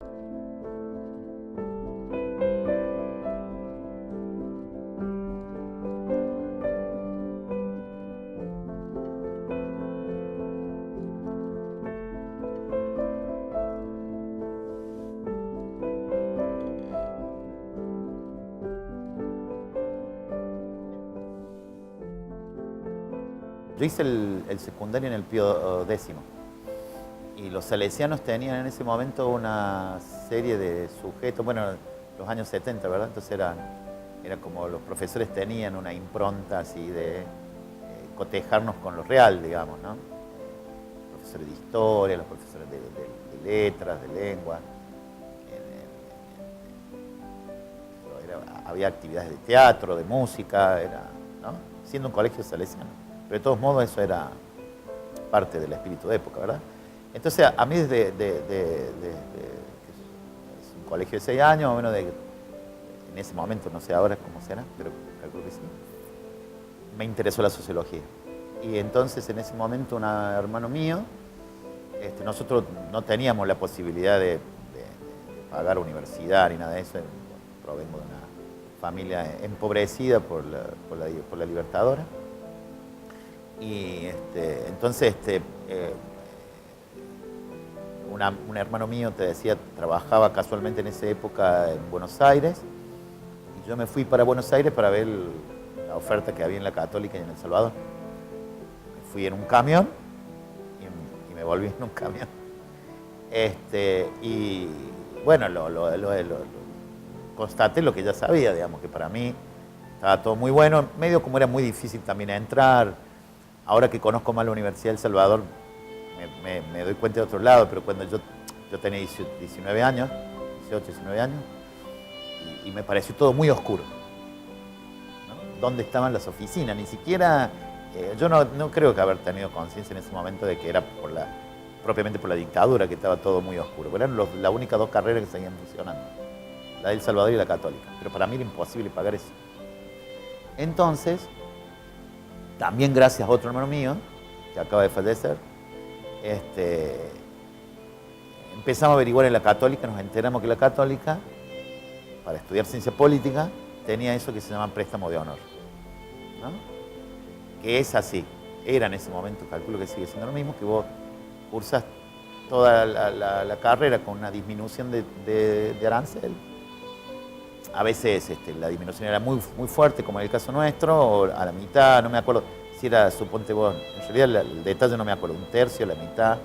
Yo hice el secundario en el Pío X y los salesianos tenían en ese momento una serie de sujetos, bueno, los años 70, ¿verdad? Entonces era como los profesores tenían una impronta así de cotejarnos con lo real, digamos, ¿no? Los profesores de historia, los profesores de letras, de lengua. Había actividades de teatro, de música, ¿no? Siendo un colegio salesiano. Pero de todos modos eso era parte del espíritu de época, ¿verdad? Entonces a mí desde es un colegio de 6 años, o menos en ese momento, no sé ahora cómo será, pero calculo que sí, me interesó la sociología. Y entonces en ese momento un hermano mío, nosotros no teníamos la posibilidad de pagar universidad ni nada de eso, provengo de una familia empobrecida por la Libertadora. Y entonces un hermano mío, te decía, trabajaba casualmente en esa época en Buenos Aires, y yo me fui para Buenos Aires para ver la oferta que había en la Católica y en El Salvador. Me fui en un camión y me volví en un camión. Y bueno, constaté lo que ya sabía, digamos, que para mí estaba todo muy bueno, medio como era muy difícil también entrar. Ahora que conozco más la Universidad de El Salvador, me doy cuenta de otro lado, pero cuando yo tenía 19 años, 18, 19 años, y me pareció todo muy oscuro, ¿no? ¿Dónde estaban las oficinas? Ni siquiera, yo no creo que haber tenido conciencia en ese momento de que era propiamente por la dictadura que estaba todo muy oscuro. Eran las únicas dos carreras que seguían funcionando, la de El Salvador y la católica, pero para mí era imposible pagar eso. Entonces, también gracias a otro hermano mío, que acaba de fallecer, empezamos a averiguar en la Católica, nos enteramos que la Católica, para estudiar ciencia política, tenía eso que se llama préstamo de honor, ¿no? Que es así, era en ese momento, calculo que sigue siendo lo mismo, que vos cursas toda la carrera con una disminución de arancel. A veces la disminución era muy, muy fuerte, como en el caso nuestro, o a la mitad, no me acuerdo si era, suponte vos, en realidad el detalle no me acuerdo, un tercio, la mitad,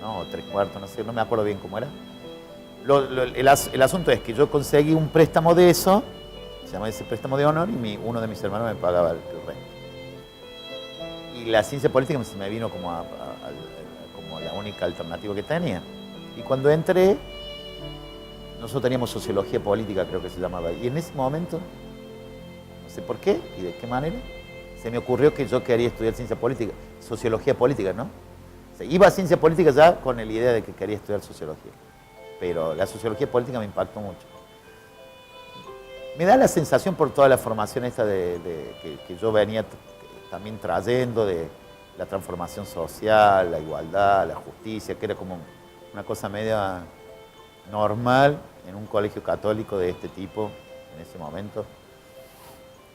¿no? O 3/4, no sé, no me acuerdo bien cómo era. El asunto es que yo conseguí un préstamo de eso, se llama ese préstamo de honor, y uno de mis hermanos me pagaba el resto. Y la ciencia política se me vino como la única alternativa que tenía. Y cuando entré, nosotros teníamos sociología política, creo que se llamaba. Y en ese momento, no sé por qué y de qué manera, se me ocurrió que yo quería estudiar ciencia política, sociología política, ¿no? O sea, iba a ciencia política ya con la idea de que quería estudiar sociología. Pero la sociología política me impactó mucho. Me da la sensación por toda la formación esta que yo venía también trayendo de la transformación social, la igualdad, la justicia, que era como una cosa media normal en un colegio católico de este tipo en ese momento,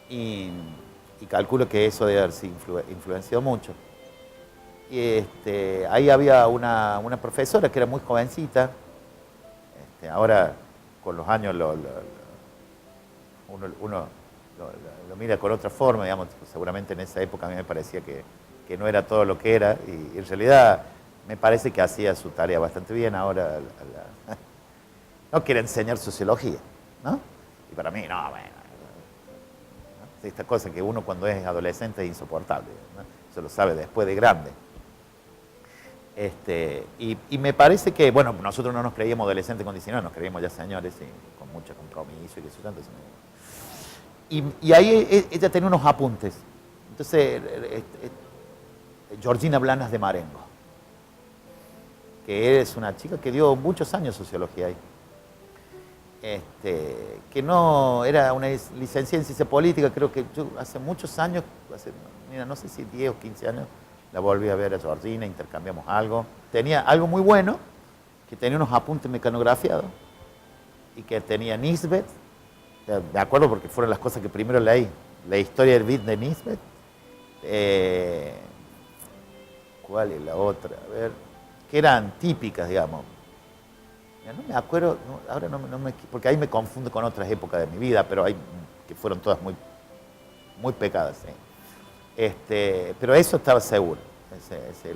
y calculo que eso debe haberse influenciado mucho. Y ahí había una profesora que era muy jovencita, ahora con los años uno lo mira con otra forma, digamos, seguramente en esa época a mí me parecía que no era todo lo que era, y en realidad me parece que hacía su tarea bastante bien. Ahora no quiere enseñar sociología, ¿no? Y para mí, no, bueno, ¿no? Esta cosa que uno cuando es adolescente es insoportable, ¿no? Eso lo sabe después de grande. Y me parece que, bueno, nosotros no nos creíamos adolescentes con 19, nos creíamos ya señores y con mucho compromiso y que eso tanto. Y ahí ella tenía unos apuntes. Entonces, Georgina Blanas de Marengo, que es una chica que dio muchos años sociología ahí. Que no era una licenciada en ciencia política, creo que yo hace muchos años, mira, no sé si 10 o 15 años, la volví a ver a Georgina, intercambiamos algo. Tenía algo muy bueno, que tenía unos apuntes mecanografiados y que tenía Nisbet. Me acuerdo porque fueron las cosas que primero leí. La historia del beat de Nisbet. ¿Cuál es la otra? A ver, que eran típicas, digamos. Ya no me acuerdo, no, ahora no me, porque ahí me confundo con otras épocas de mi vida, pero hay que fueron todas muy pecadas. ¿Sí? Pero eso estaba seguro.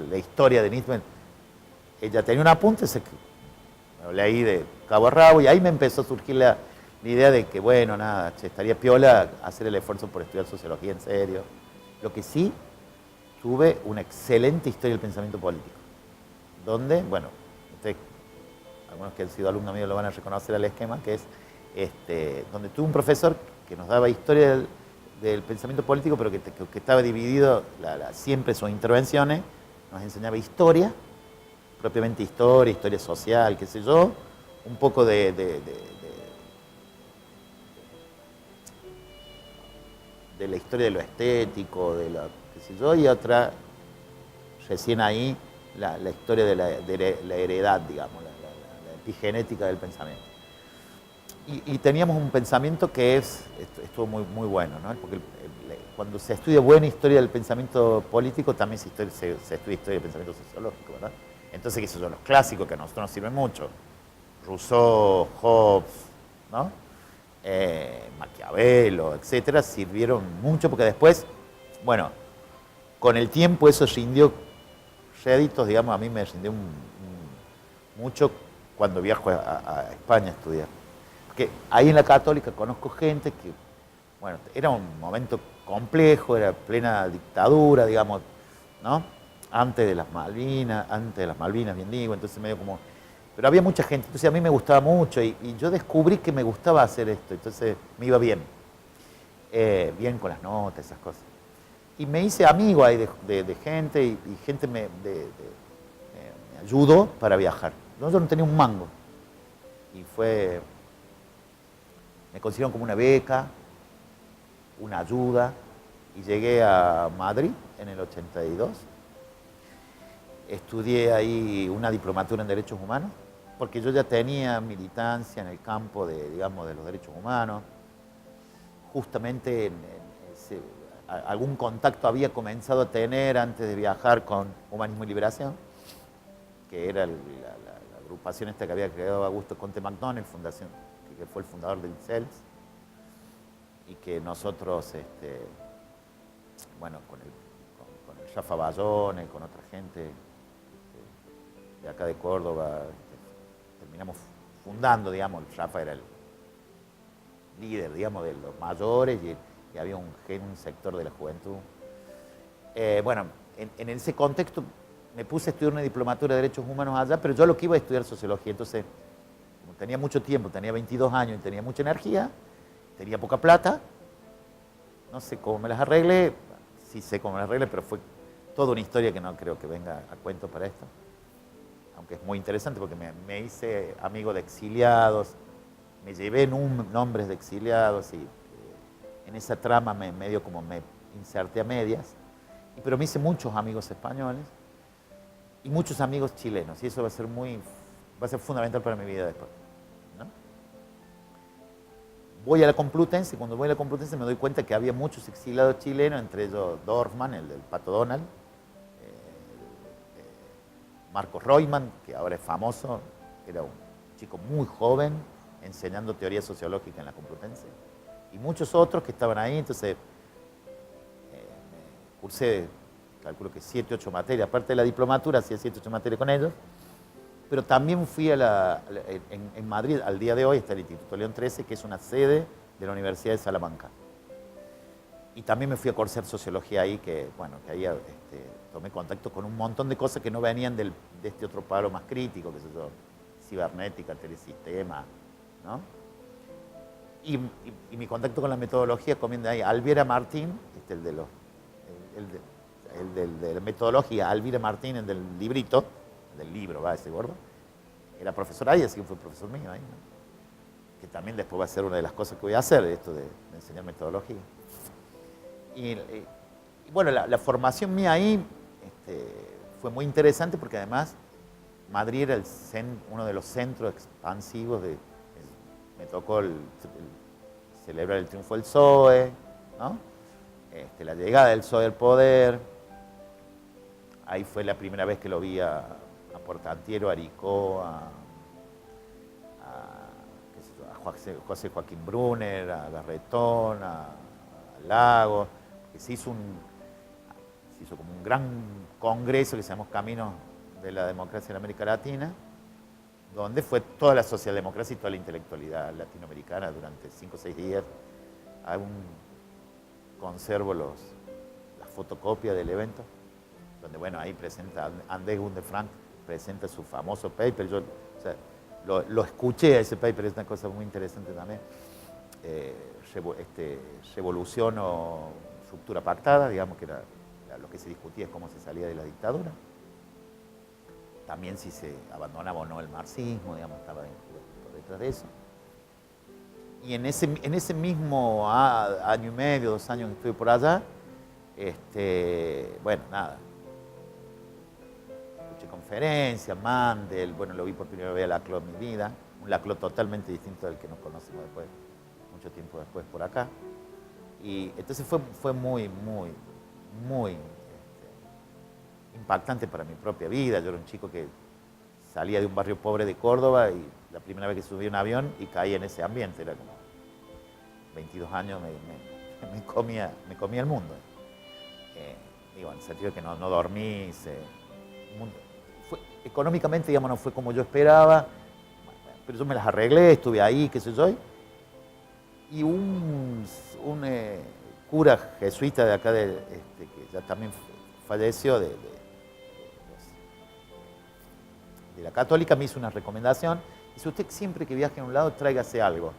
La historia de Nisbet, ella tenía un apunte, lo leí de cabo a rabo, y ahí me empezó a surgir la idea de que, bueno, nada, estaría piola hacer el esfuerzo por estudiar sociología en serio. Lo que sí, tuve una excelente historia del pensamiento político, donde, bueno, ustedes, algunos que han sido alumnos míos lo van a reconocer al esquema, que es donde tuve un profesor que nos daba historia del pensamiento político, pero que estaba dividido, siempre sus intervenciones, nos enseñaba historia, propiamente historia social, qué sé yo, un poco de la historia de lo estético, de lo qué sé yo, y otra, recién ahí, la historia de la heredad, digamos, la epigenética del pensamiento. Y teníamos un pensamiento que estuvo muy bueno, ¿no? Porque cuando se estudia buena historia del pensamiento político, también se estudia historia del pensamiento sociológico, ¿verdad? Entonces, qué sé yo, los clásicos que a nosotros nos sirven mucho, Rousseau, Hobbes, ¿no? Maquiavelo, etcétera, sirvieron mucho porque después, bueno, con el tiempo eso rindió réditos, digamos, a mí me rindió mucho cuando viajo a España a estudiar. Porque ahí en la Católica conozco gente que, bueno, era un momento complejo, era plena dictadura, digamos, ¿no? Antes de las Malvinas, bien digo, entonces medio como... Pero había mucha gente, entonces a mí me gustaba mucho y yo descubrí que me gustaba hacer esto, entonces me iba bien, con las notas, esas cosas. Y me hice amigo ahí de gente y gente me ayudó para viajar. Yo no tenía un mango y me consiguieron como una beca, una ayuda y llegué a Madrid en el 82. Estudié ahí una diplomatura en Derechos Humanos, porque yo ya tenía militancia en el campo digamos, de los derechos humanos. Justamente algún contacto había comenzado a tener antes de viajar con Humanismo y Liberación, que era la agrupación esta que había creado Augusto Conte MacDonald, que fue el fundador del CELS, y que nosotros, bueno, con el Rafa Bayone, con otra gente de acá de Córdoba, terminamos fundando, digamos, el Rafa era el líder, digamos, de los mayores y había un sector de la juventud. Bueno, en ese contexto me puse a estudiar una diplomatura de Derechos Humanos allá, pero yo lo que iba a estudiar sociología, entonces, como tenía mucho tiempo, tenía 22 años y tenía mucha energía, tenía poca plata, no sé cómo me las arreglé, sí sé cómo me las arreglé, pero fue toda una historia que no creo que venga a cuento para esto. Aunque es muy interesante porque me hice amigo de exiliados, me llevé nombres de exiliados y en esa trama medio como me inserté a medias, pero me hice muchos amigos españoles y muchos amigos chilenos y eso va a ser fundamental para mi vida después, ¿no? Voy a la Complutense y cuando voy a la Complutense me doy cuenta que había muchos exiliados chilenos, entre ellos Dorfman, el del Pato Donald, Marcos Reutemann, que ahora es famoso, era un chico muy joven enseñando teoría sociológica en la Complutense, y muchos otros que estaban ahí, entonces cursé, calculo que 7, 8 materias, aparte de la diplomatura, hacía 7, 8 materias con ellos, pero también fui en Madrid, al día de hoy está el Instituto León XIII, que es una sede de la Universidad de Salamanca. Y también me fui a cursar sociología ahí, que ahí tomé contacto con un montón de cosas que no venían de este otro palo más crítico, que es eso, cibernética, telesistema, ¿no? Y mi contacto con la metodología comienza ahí. Alviera Martín, el de la metodología, Alviera Martín, el del librito, del libro, ese gordo, era profesor ahí, así que fue profesor mío ahí, ¿no? Que también después va a ser una de las cosas que voy a hacer, esto de enseñar metodología. Y bueno, la formación mía ahí fue muy interesante porque además Madrid era uno de los centros expansivos me tocó celebrar el triunfo del PSOE, ¿no? La llegada del PSOE al poder. Ahí fue la primera vez que lo vi a Portantiero, a Aricó, José Joaquín Brunner, a Garretón, a Lagos, que se hizo como un gran congreso que se llamó Caminos de la Democracia en América Latina, donde fue toda la socialdemocracia y toda la intelectualidad latinoamericana durante 5 o 6 días. Aún conservo las fotocopias del evento, donde, bueno, ahí presenta Andrés Gundefrank, presenta su famoso paper. Yo, o sea, lo escuché a ese paper, es una cosa muy interesante también. Revolución o ruptura pactada, digamos que era lo que se discutía es cómo se salía de la dictadura. También si se abandonaba o no el marxismo, digamos, estaba por detrás de eso. Y en ese mismo año y medio, 2 años que estuve por allá, bueno, nada. Escuché conferencias, Mandel, bueno, lo vi por primera vez a Laclau en mi vida, un Laclau totalmente distinto del que nos conocimos después, mucho tiempo después por acá. Y entonces fue muy impactante para mi propia vida. Yo era un chico que salía de un barrio pobre de Córdoba y la primera vez que subí un avión y caí en ese ambiente, era como 22 años, me comía el mundo. Digo, en el sentido de que no dormí, económicamente, digamos, no fue como yo esperaba, pero yo me las arreglé, estuve ahí, qué sé yo. Y un cura jesuita de acá, que ya también falleció, de la Católica, me hizo una recomendación. Dice, usted siempre que viaje a un lado, tráigase algo.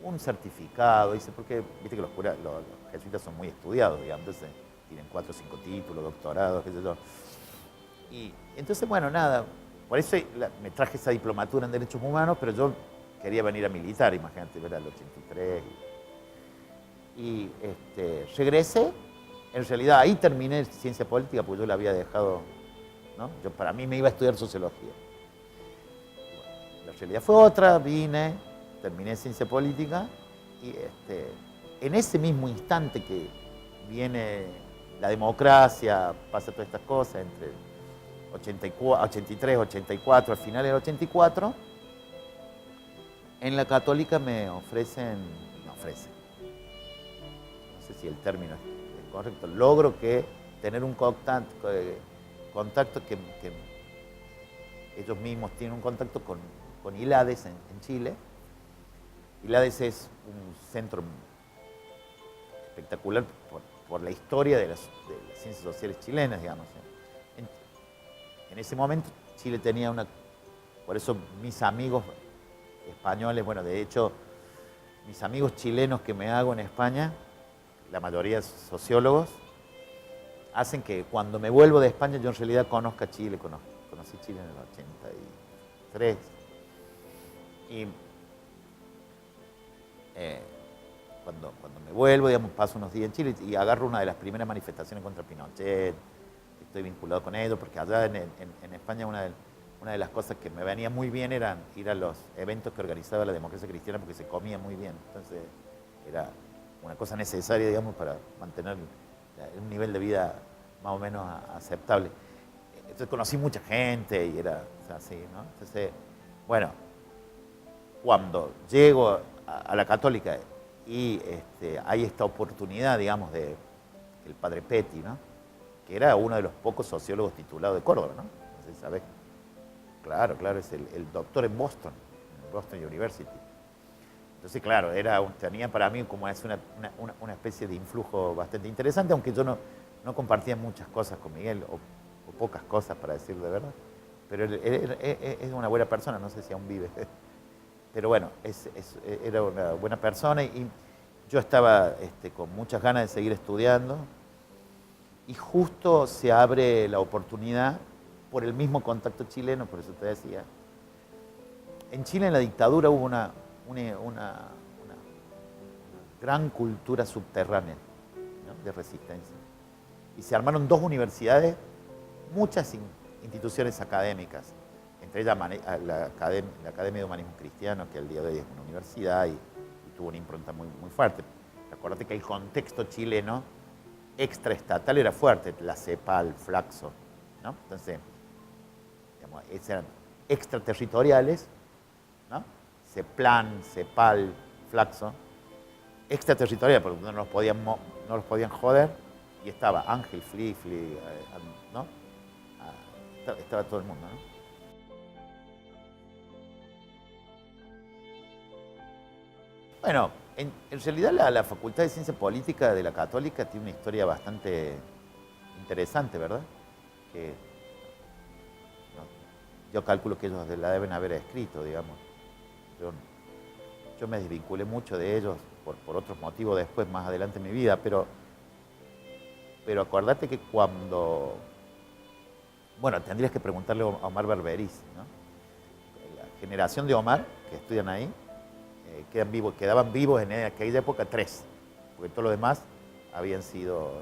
Un certificado, dice, porque viste que los jesuitas son muy estudiados, digamos, entonces tienen 4 o 5 títulos, doctorados, qué sé yo. Y entonces, bueno, nada, por eso me traje esa diplomatura en Derechos Humanos, pero yo quería venir a militar, imagínate, era el 83. Y regresé, en realidad ahí terminé ciencia política, porque yo la había dejado, ¿no? Para mí me iba a estudiar sociología. Bueno, la realidad fue otra, vine, terminé ciencia política y en ese mismo instante que viene la democracia, pasa todas estas cosas, entre 83, 84, al final del 84, en la Católica me ofrecen, no sé si el término es correcto, logro tener un contacto que ellos mismos tienen un contacto con ILADES en Chile. ILADES es un centro espectacular por la historia de las ciencias sociales chilenas, digamos. En ese momento Chile tenía por eso mis amigos españoles, bueno, de hecho, mis amigos chilenos que me hago en España, la mayoría sociólogos, hacen que cuando me vuelvo de España yo en realidad conozca Chile, conocí Chile en el 83. Y cuando me vuelvo, digamos, paso unos días en Chile y agarro una de las primeras manifestaciones contra Pinochet, estoy vinculado con ellos, porque allá en España una de las cosas que me venía muy bien eran ir a los eventos que organizaba la Democracia Cristiana, porque se comía muy bien. Entonces era una cosa necesaria, digamos, para mantener un nivel de vida más o menos aceptable. Entonces conocí mucha gente y era así, ¿no? Entonces, bueno, cuando llego a la Católica y hay esta oportunidad, digamos, del padre Petty, ¿no? Que era uno de los pocos sociólogos titulados de Córdoba, ¿no? No sé si sabés. Claro, es el doctor en Boston University. Entonces, claro, tenía para mí como una especie de influjo bastante interesante, aunque yo no compartía muchas cosas con Miguel, o pocas cosas, para decir de verdad. Pero él es una buena persona, no sé si aún vive. Pero bueno, era una buena persona y yo estaba con muchas ganas de seguir estudiando. Y justo se abre la oportunidad por el mismo contacto chileno, por eso te decía. En Chile, en la dictadura, hubo una gran cultura subterránea, ¿no? De resistencia. Y se armaron 2 universidades, muchas instituciones académicas entré a la Academia de Humanismo Cristiano, que el día de hoy es una universidad y tuvo una impronta muy, muy fuerte. Acuérdate que el contexto chileno extraestatal era fuerte, la CEPAL, Flaxo, ¿no? Entonces, digamos, eran extraterritoriales, ¿no? CEPLAN, CEPAL, Flaxo, extraterritorial, porque no los podían joder, y estaba Ángel Flifli, ¿no? Estaba todo el mundo, ¿no? Bueno, en realidad la Facultad de Ciencia Política de la Católica tiene una historia bastante interesante, ¿verdad? Que ¿no? Yo calculo que ellos la deben haber escrito, digamos. Yo me desvinculé mucho de ellos por otros motivos después, más adelante en mi vida, pero acordate que cuando... Bueno, tendrías que preguntarle a Omar Berberiz, ¿no? La generación de Omar, que estudian ahí, quedaban vivos en aquella época 3, porque todos los demás habían sido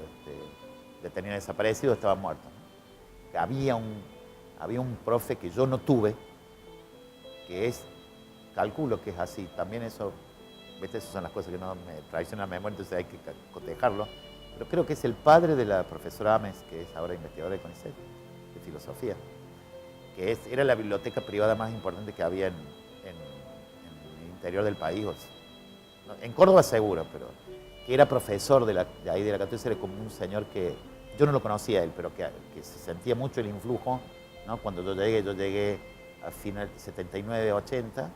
detenidos, desaparecidos, estaban muertos, ¿no? Había un profe que yo no tuve, que calculo que es así, también eso, ¿viste? Esas son las cosas que no me traicionan la memoria, entonces hay que cotejarlo, pero creo que es el padre de la profesora Ames, que es ahora investigadora de CONICET, de filosofía, que era la biblioteca privada más importante que había en el interior del país, en Córdoba seguro, pero que era profesor de ahí de la Católica, era como un señor que yo no lo conocía a él, pero que se sentía mucho el influjo, ¿no? Cuando yo llegué a final 79, 80,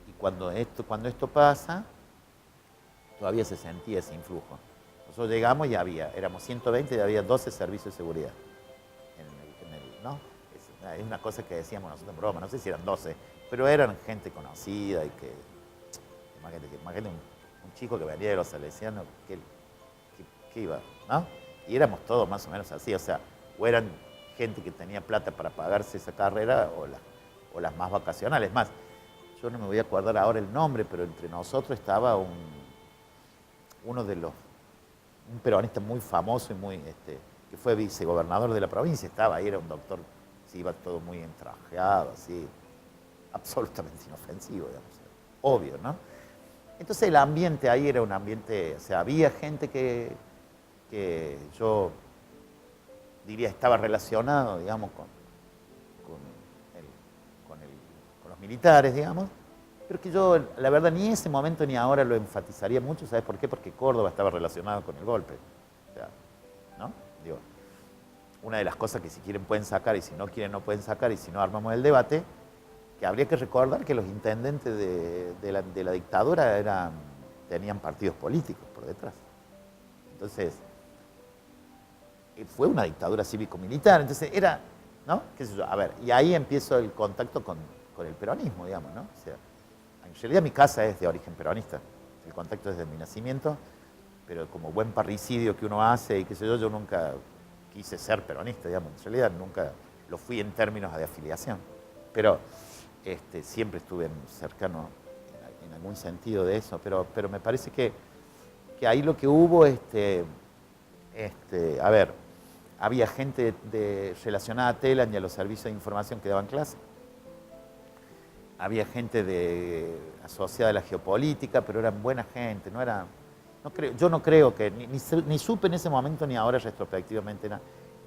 y cuando esto pasa, todavía se sentía ese influjo. Nosotros llegamos y éramos 120 y había 12 servicios de seguridad. ¿No? Es una cosa que decíamos nosotros en broma, no sé si eran 12, pero eran gente conocida y que, imagínate un chico que venía de los salesianos, que iba, ¿no? Y éramos todos más o menos así, o sea, o eran gente que tenía plata para pagarse esa carrera o las más vacacionales. Más, yo no me voy a acordar ahora el nombre, pero entre nosotros estaba un peronista muy famoso y muy, que fue vicegobernador de la provincia, estaba ahí, era un doctor, se iba todo muy entrajeado, así, absolutamente inofensivo, digamos, obvio, ¿no? Entonces el ambiente ahí era un ambiente, o sea, había gente que yo diría estaba relacionado, digamos, con los militares, digamos, pero que yo, la verdad, ni en ese momento ni ahora lo enfatizaría mucho, ¿sabes por qué? Porque Córdoba estaba relacionado con el golpe, o sea, ¿no? Digo, una de las cosas que si quieren pueden sacar y si no quieren no pueden sacar y si no armamos el debate, que habría que recordar que los intendentes de la dictadura tenían partidos políticos por detrás. Entonces, fue una dictadura cívico-militar, entonces era, ¿no? ¿Qué sé yo? A ver, y ahí empiezo el contacto con el peronismo, digamos, ¿no? O sea, en realidad mi casa es de origen peronista, el contacto es desde mi nacimiento, pero como buen parricidio que uno hace y qué sé yo nunca quise ser peronista, digamos, en realidad nunca lo fui en términos de afiliación, pero siempre estuve cercano en algún sentido de eso, pero me parece que ahí lo que hubo, a ver, había gente relacionada a TELAN y a los servicios de información que daban clase, había gente asociada a la geopolítica, pero eran buena gente, yo no creo que, ni supe en ese momento ni ahora retrospectivamente,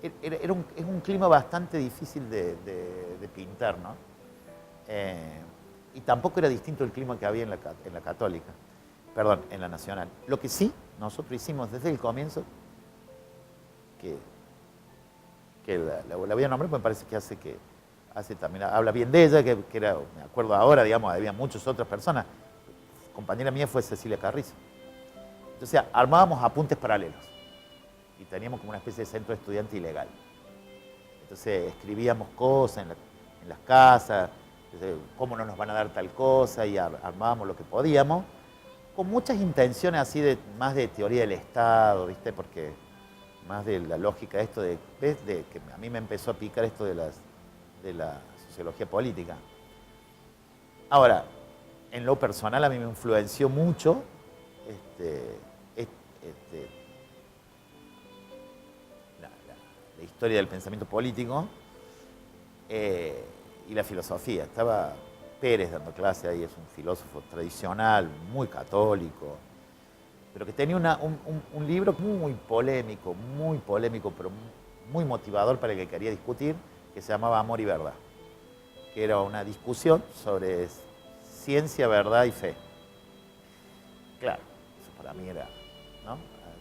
es un clima bastante difícil de pintar, ¿no? Y tampoco era distinto el clima que había en la Católica, perdón, en la Nacional. Lo que sí, nosotros hicimos desde el comienzo, que la voy a nombrar, porque me parece que también habla bien de ella, que era, me acuerdo ahora, digamos, había muchas otras personas. Compañera mía fue Cecilia Carrizo. Entonces armábamos apuntes paralelos y teníamos como una especie de centro de estudiante ilegal. Entonces escribíamos cosas en las casas, cómo no nos van a dar tal cosa, y armábamos lo que podíamos, con muchas intenciones así más de teoría del Estado, ¿viste? Porque más de la lógica de esto ¿ves? De que a mí me empezó a picar esto de la sociología política. Ahora, en lo personal a mí me influenció mucho la historia del pensamiento político, y la filosofía. Estaba Pérez dando clase ahí, es un filósofo tradicional, muy católico, pero que tenía un libro muy polémico, pero muy motivador para el que quería discutir, que se llamaba Amor y Verdad, que era una discusión sobre ciencia, verdad y fe. Claro, eso para mí era, ¿no?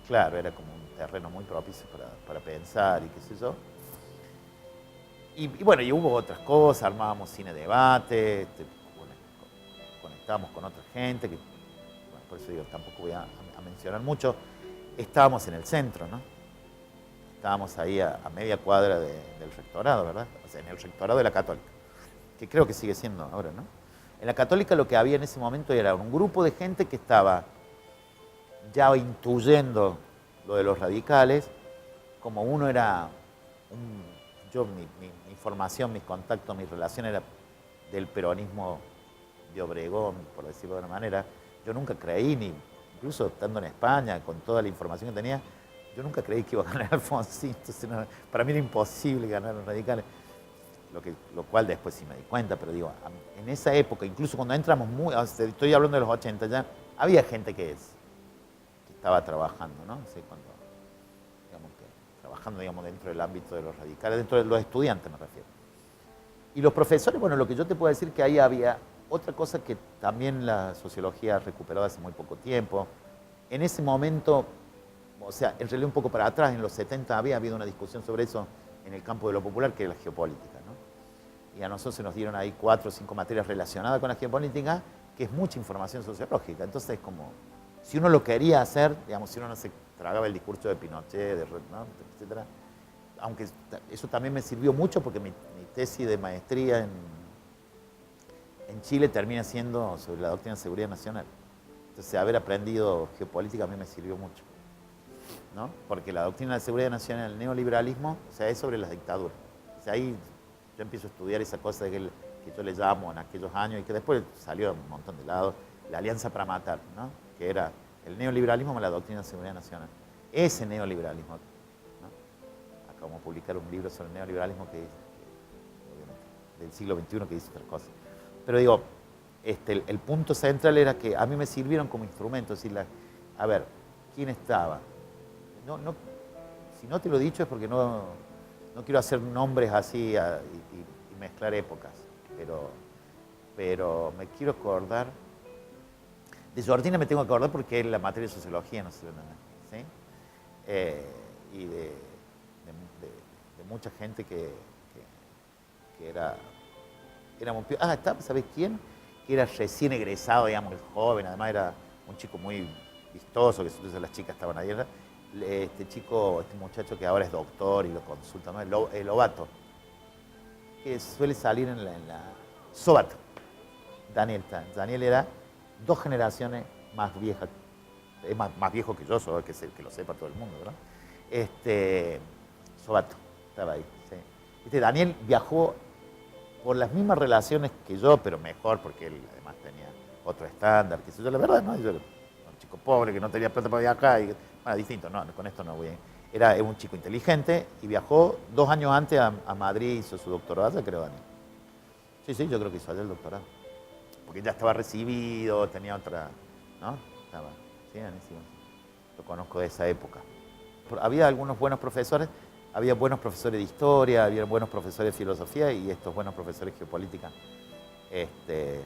Claro, era como un terreno muy propicio para pensar y qué sé yo. Y bueno, y hubo otras cosas, armábamos cine debate, conectábamos con otra gente, que, bueno, por eso digo, tampoco voy a mencionar mucho. Estábamos en el centro, ¿no? Estábamos ahí a media cuadra del rectorado, ¿verdad? O sea, en el rectorado de la Católica, que creo que sigue siendo ahora, ¿no? En la Católica lo que había en ese momento era un grupo de gente que estaba ya intuyendo lo de los radicales, como uno era mi formación, mis contactos, mi relación era del peronismo de Obregón, por decirlo de alguna manera. Yo nunca creí, incluso estando en España, con toda la información que tenía, yo nunca creí que iba a ganar Alfonsín. Entonces, para mí era imposible ganar los radicales, lo cual después sí me di cuenta, pero digo, en esa época, incluso cuando entramos estoy hablando de los 80 ya, había gente que estaba trabajando, ¿no? Sí, trabajando, digamos, dentro del ámbito de los radicales, dentro de los estudiantes me refiero. Y los profesores, bueno, lo que yo te puedo decir que ahí había otra cosa que también la sociología recuperó hace muy poco tiempo. En ese momento, o sea, en realidad un poco para atrás, en los 70 había habido una discusión sobre eso en el campo de lo popular, que es la geopolítica, ¿no? Y a nosotros se nos dieron ahí 4 o 5 materias relacionadas con la geopolítica, que es mucha información sociológica. Entonces, como, si uno lo quería hacer, digamos, si uno no se tragaba el discurso de Pinochet, ¿no? Etcétera, aunque eso también me sirvió mucho porque mi tesis de maestría en Chile termina siendo sobre la doctrina de seguridad nacional. Entonces, haber aprendido geopolítica a mí me sirvió mucho, ¿no? Porque la doctrina de seguridad nacional, el neoliberalismo, o sea, es sobre las dictaduras. O sea, ahí yo empiezo a estudiar esa cosa que yo le llamo en aquellos años y que después salió de un montón de lados, la Alianza para Matar, ¿no? Que era el neoliberalismo con la doctrina de seguridad nacional. Ese neoliberalismo, ¿no? Acabamos de publicar un libro sobre el neoliberalismo del siglo XXI que dice otras cosas. Pero digo, el punto central era que a mí me sirvieron como instrumentos. A ver, ¿quién estaba? Si no te lo he dicho es porque no quiero hacer nombres así y mezclar épocas. Pero me quiero acordar. De Jordina me tengo que acordar porque es la materia de sociología, no sé, ¿sí? Y de mucha gente que era muy... ¿sabes quién? Que era recién egresado, digamos, joven, además era un chico muy vistoso, que entonces las chicas estaban ahí. Este muchacho que ahora es doctor y lo consulta, ¿no? El Lobato, que suele salir en la Sobato. Daniel era 2 generaciones más vieja, es más viejo que yo, solo que lo sepa todo el mundo, ¿verdad? Sobato, estaba ahí, sí. Daniel viajó por las mismas relaciones que yo, pero mejor, porque él además tenía otro estándar, que sé yo, la verdad, ¿no? Yo era un chico pobre que no tenía plata para viajar, bueno, distinto, no, con esto no voy. Era un chico inteligente y viajó 2 años antes a Madrid, hizo su doctorado, creo, Daniel. Sí, yo creo que hizo allá el doctorado. Porque ya estaba recibido, tenía otra, ¿no? Estaba, sí, buenísimo. Lo conozco de esa época. Había algunos buenos profesores, había buenos profesores de historia, había buenos profesores de filosofía y estos buenos profesores de geopolítica. Que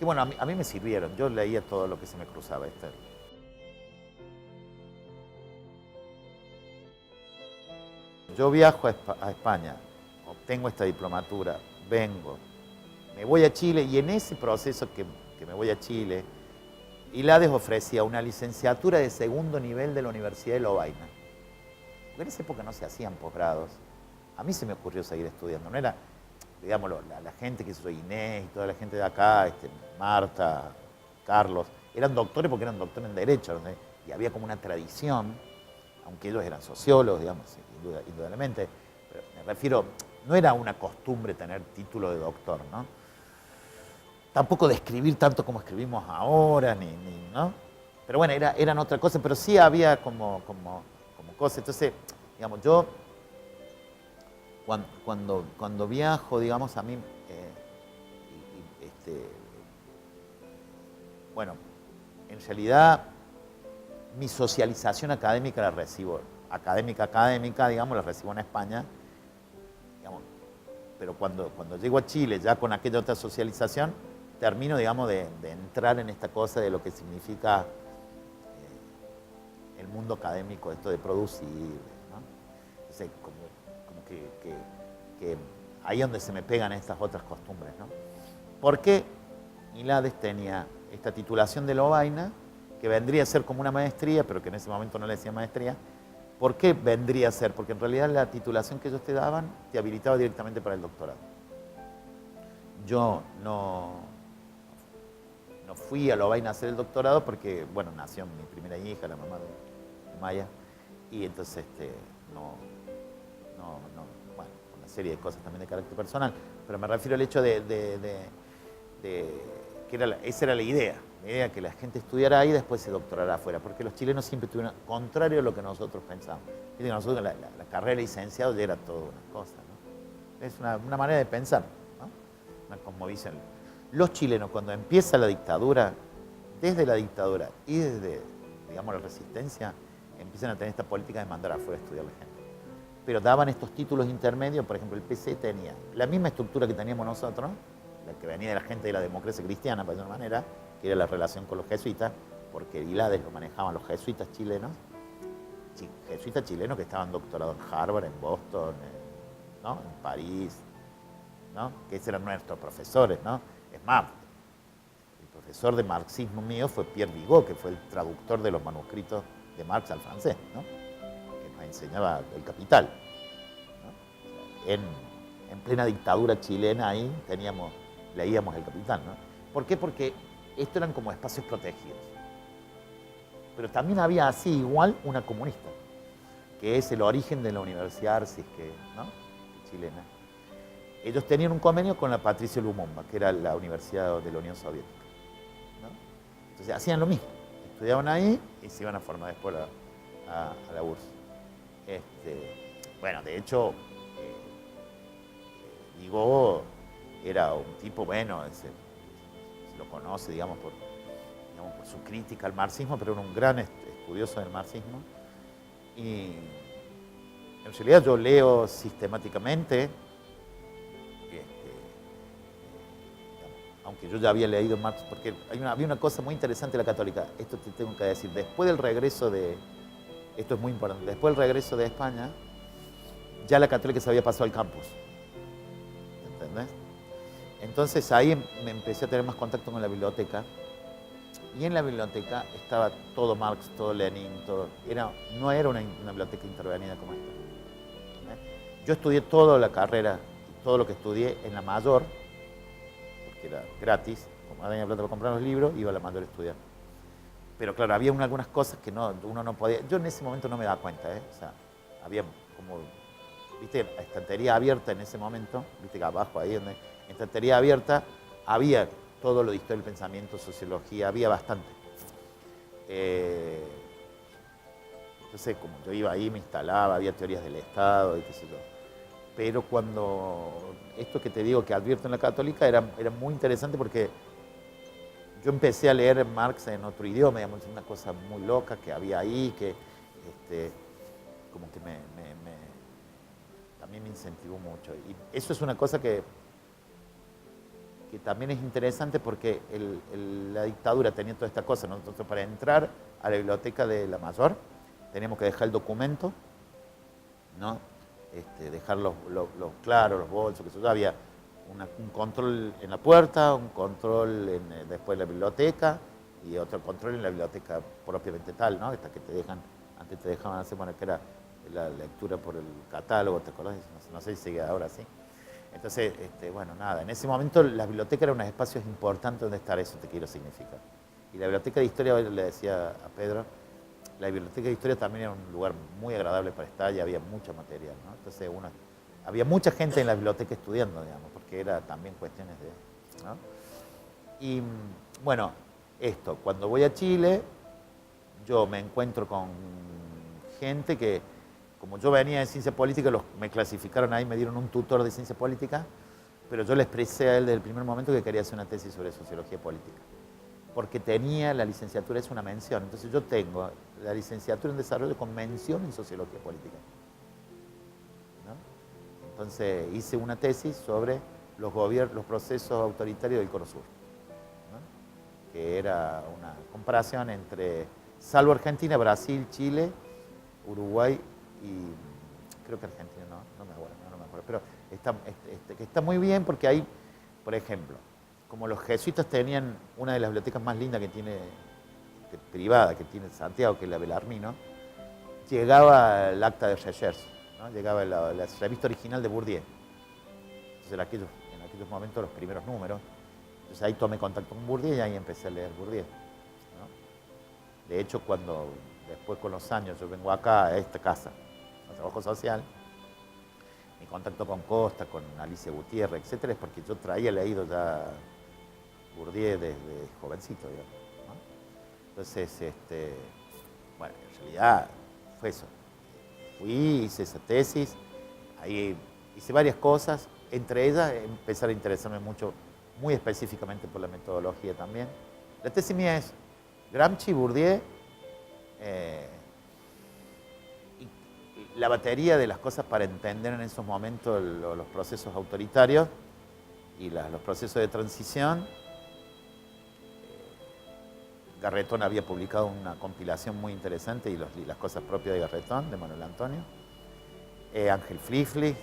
bueno, a mí me sirvieron, yo leía todo lo que se me cruzaba. Yo viajo a España, obtengo esta diplomatura, vengo, me voy a Chile y en ese proceso que me voy a Chile, Ilades ofrecía una licenciatura de 2º nivel de la Universidad de Lovaina. Porque en esa época no se hacían posgrados. A mí se me ocurrió seguir estudiando. No era, digámoslo, la gente que soy Inés y toda la gente de acá, Marta, Carlos, eran doctores porque eran doctores en Derecho, ¿no? Y había como una tradición, aunque ellos eran sociólogos, digamos, indudablemente, pero me refiero, no era una costumbre tener título de doctor, ¿no? Tampoco de escribir tanto como escribimos ahora, ¿no? Pero bueno, eran otra cosa, pero sí había como cosas. Entonces, digamos, yo Cuando viajo, digamos, a mí, bueno, en realidad mi socialización académica la recibo, académica, digamos, la recibo en España, digamos, pero cuando llego a Chile ya con aquella otra socialización, termino, digamos, de entrar en esta cosa de lo que significa el mundo académico, esto de producir, ¿no? Entonces, como que ahí es donde se me pegan estas otras costumbres, ¿no? Porque Milades tenía esta titulación de Lovaina, que vendría a ser como una maestría, pero que en ese momento no le decía maestría. ¿Por qué vendría a ser? Porque en realidad la titulación que ellos te daban te habilitaba directamente para el doctorado. Yo no fui a Lovaina a hacer el doctorado porque, bueno, nació mi primera hija, la mamá de Maya, y entonces bueno, una serie de cosas también de carácter personal, pero me refiero al hecho de que esa era la idea que la gente estudiara ahí y después se doctorara afuera, porque los chilenos siempre tuvieron, contrario a lo que nosotros pensamos. Viste que nosotros la carrera de licenciado ya era toda una cosa, ¿no? Es una manera de pensar, ¿no? Como dicen los chilenos, cuando empieza la dictadura, desde la dictadura y desde, digamos, la resistencia, empiezan a tener esta política de mandar afuera a estudiar a la gente. Pero daban estos títulos intermedios, por ejemplo, el PC tenía la misma estructura que teníamos nosotros, la que venía de la gente de la democracia cristiana, para de una manera, que era la relación con los jesuitas, porque Milades lo manejaban los jesuitas chilenos que estaban doctorados en Harvard, en Boston, ¿no? En París, ¿no? Que esos eran nuestros profesores, ¿no? Es más, el profesor de marxismo mío fue Pierre Vigot, que fue el traductor de los manuscritos de Marx al francés, ¿no? Que nos enseñaba el Capital, ¿no? En plena dictadura chilena ahí leíamos el Capital, ¿no? ¿Por qué? Porque estos eran como espacios protegidos. Pero también había así igual una comunista, que es el origen de la Universidad Arcis, ¿no? Chilena. Ellos tenían un convenio con la Patricio Lumumba, que era la Universidad de la Unión Soviética, ¿no? Entonces hacían lo mismo, estudiaban ahí y se iban a formar después a la URSS. Bueno, de hecho, Vigot era un tipo, bueno, se lo conoce, digamos, por su crítica al marxismo, pero era un gran estudioso del marxismo. Y en realidad yo leo sistemáticamente, aunque yo ya había leído Marx, porque había una cosa muy interesante en la Católica, esto te tengo que decir, después del regreso esto es muy importante, después del regreso de España, ya la Católica se había pasado al campus, ¿entendés? Entonces ahí me empecé a tener más contacto con la biblioteca, y en la biblioteca estaba todo Marx, todo Lenin, no era una biblioteca intervenida como esta. Yo estudié toda la carrera, todo lo que estudié en la mayor, porque era gratis, como no tenía plata para comprar los libros, iba a la mayor a estudiar. Pero claro, había algunas cosas que uno no podía, yo en ese momento no me daba cuenta, o sea, había como, viste, la estantería abierta en ese momento, viste que abajo ahí, estantería abierta, había todo lo de historia del pensamiento, sociología, había bastante. Entonces, como yo iba ahí, me instalaba, había teorías del Estado y qué sé yo. Pero esto que te digo que advierto en la Católica era muy interesante porque yo empecé a leer Marx en otro idioma, digamos, una cosa muy loca que había ahí, que como que también me incentivó mucho. Y eso es una cosa que también es interesante porque la dictadura tenía toda esta cosa. Nosotros para entrar a la biblioteca de la mayor teníamos que dejar el documento, ¿no? Dejar los claros, los bolsos, que eso ya había un control en la puerta, un control después en la biblioteca y otro control en la biblioteca propiamente tal, ¿no? Esta que antes te dejaban hacer, bueno, que era la lectura por el catálogo, ¿te acordás? No sé si sigue ahora así. Entonces, bueno, nada, en ese momento las bibliotecas eran unos espacios importantes donde estar, eso te quiero significar. Y la biblioteca de historia, le decía a Pedro, la biblioteca de historia también era un lugar muy agradable para estar y había mucho material, ¿no? Entonces había mucha gente en la biblioteca estudiando, digamos, porque era también cuestiones de, ¿no? Y bueno, cuando voy a Chile, yo me encuentro con gente que como yo venía de ciencia política, me clasificaron ahí, me dieron un tutor de ciencia política, pero yo le expresé a él desde el primer momento que quería hacer una tesis sobre sociología política, porque tenía la licenciatura, es una mención, entonces yo tengo la licenciatura en desarrollo con mención en sociología política, ¿no? Entonces hice una tesis sobre los procesos autoritarios del Cono Sur, ¿no? Que era una comparación entre, salvo Argentina, Brasil, Chile, Uruguay y creo que Argentina, no me acuerdo, pero está muy bien porque ahí, por ejemplo, como los jesuitas tenían una de las bibliotecas más lindas que tiene, privada, que tiene Santiago, que es la Bellarmino, llegaba el acta de recherche, ¿no? Llegaba la revista original de Bourdieu. Entonces en aquellos momentos los primeros números. Entonces ahí tomé contacto con Bourdieu y ahí empecé a leer Bourdieu, ¿no? De hecho, después con los años yo vengo acá a esta casa, a trabajo social, mi contacto con Costa, con Alicia Gutiérrez, etcétera, es porque yo leído ya Bourdieu desde jovencito, digamos, ¿no? Entonces, bueno, en realidad fue eso. Hice esa tesis, ahí hice varias cosas, entre ellas empezar a interesarme mucho, muy específicamente por la metodología también. La tesis mía es Gramsci, Bourdieu, y la batería de las cosas para entender en esos momentos los procesos autoritarios y los procesos de transición. Garretón había publicado una compilación muy interesante y las cosas propias de Garretón, de Manuel Antonio. Ángel Frifli,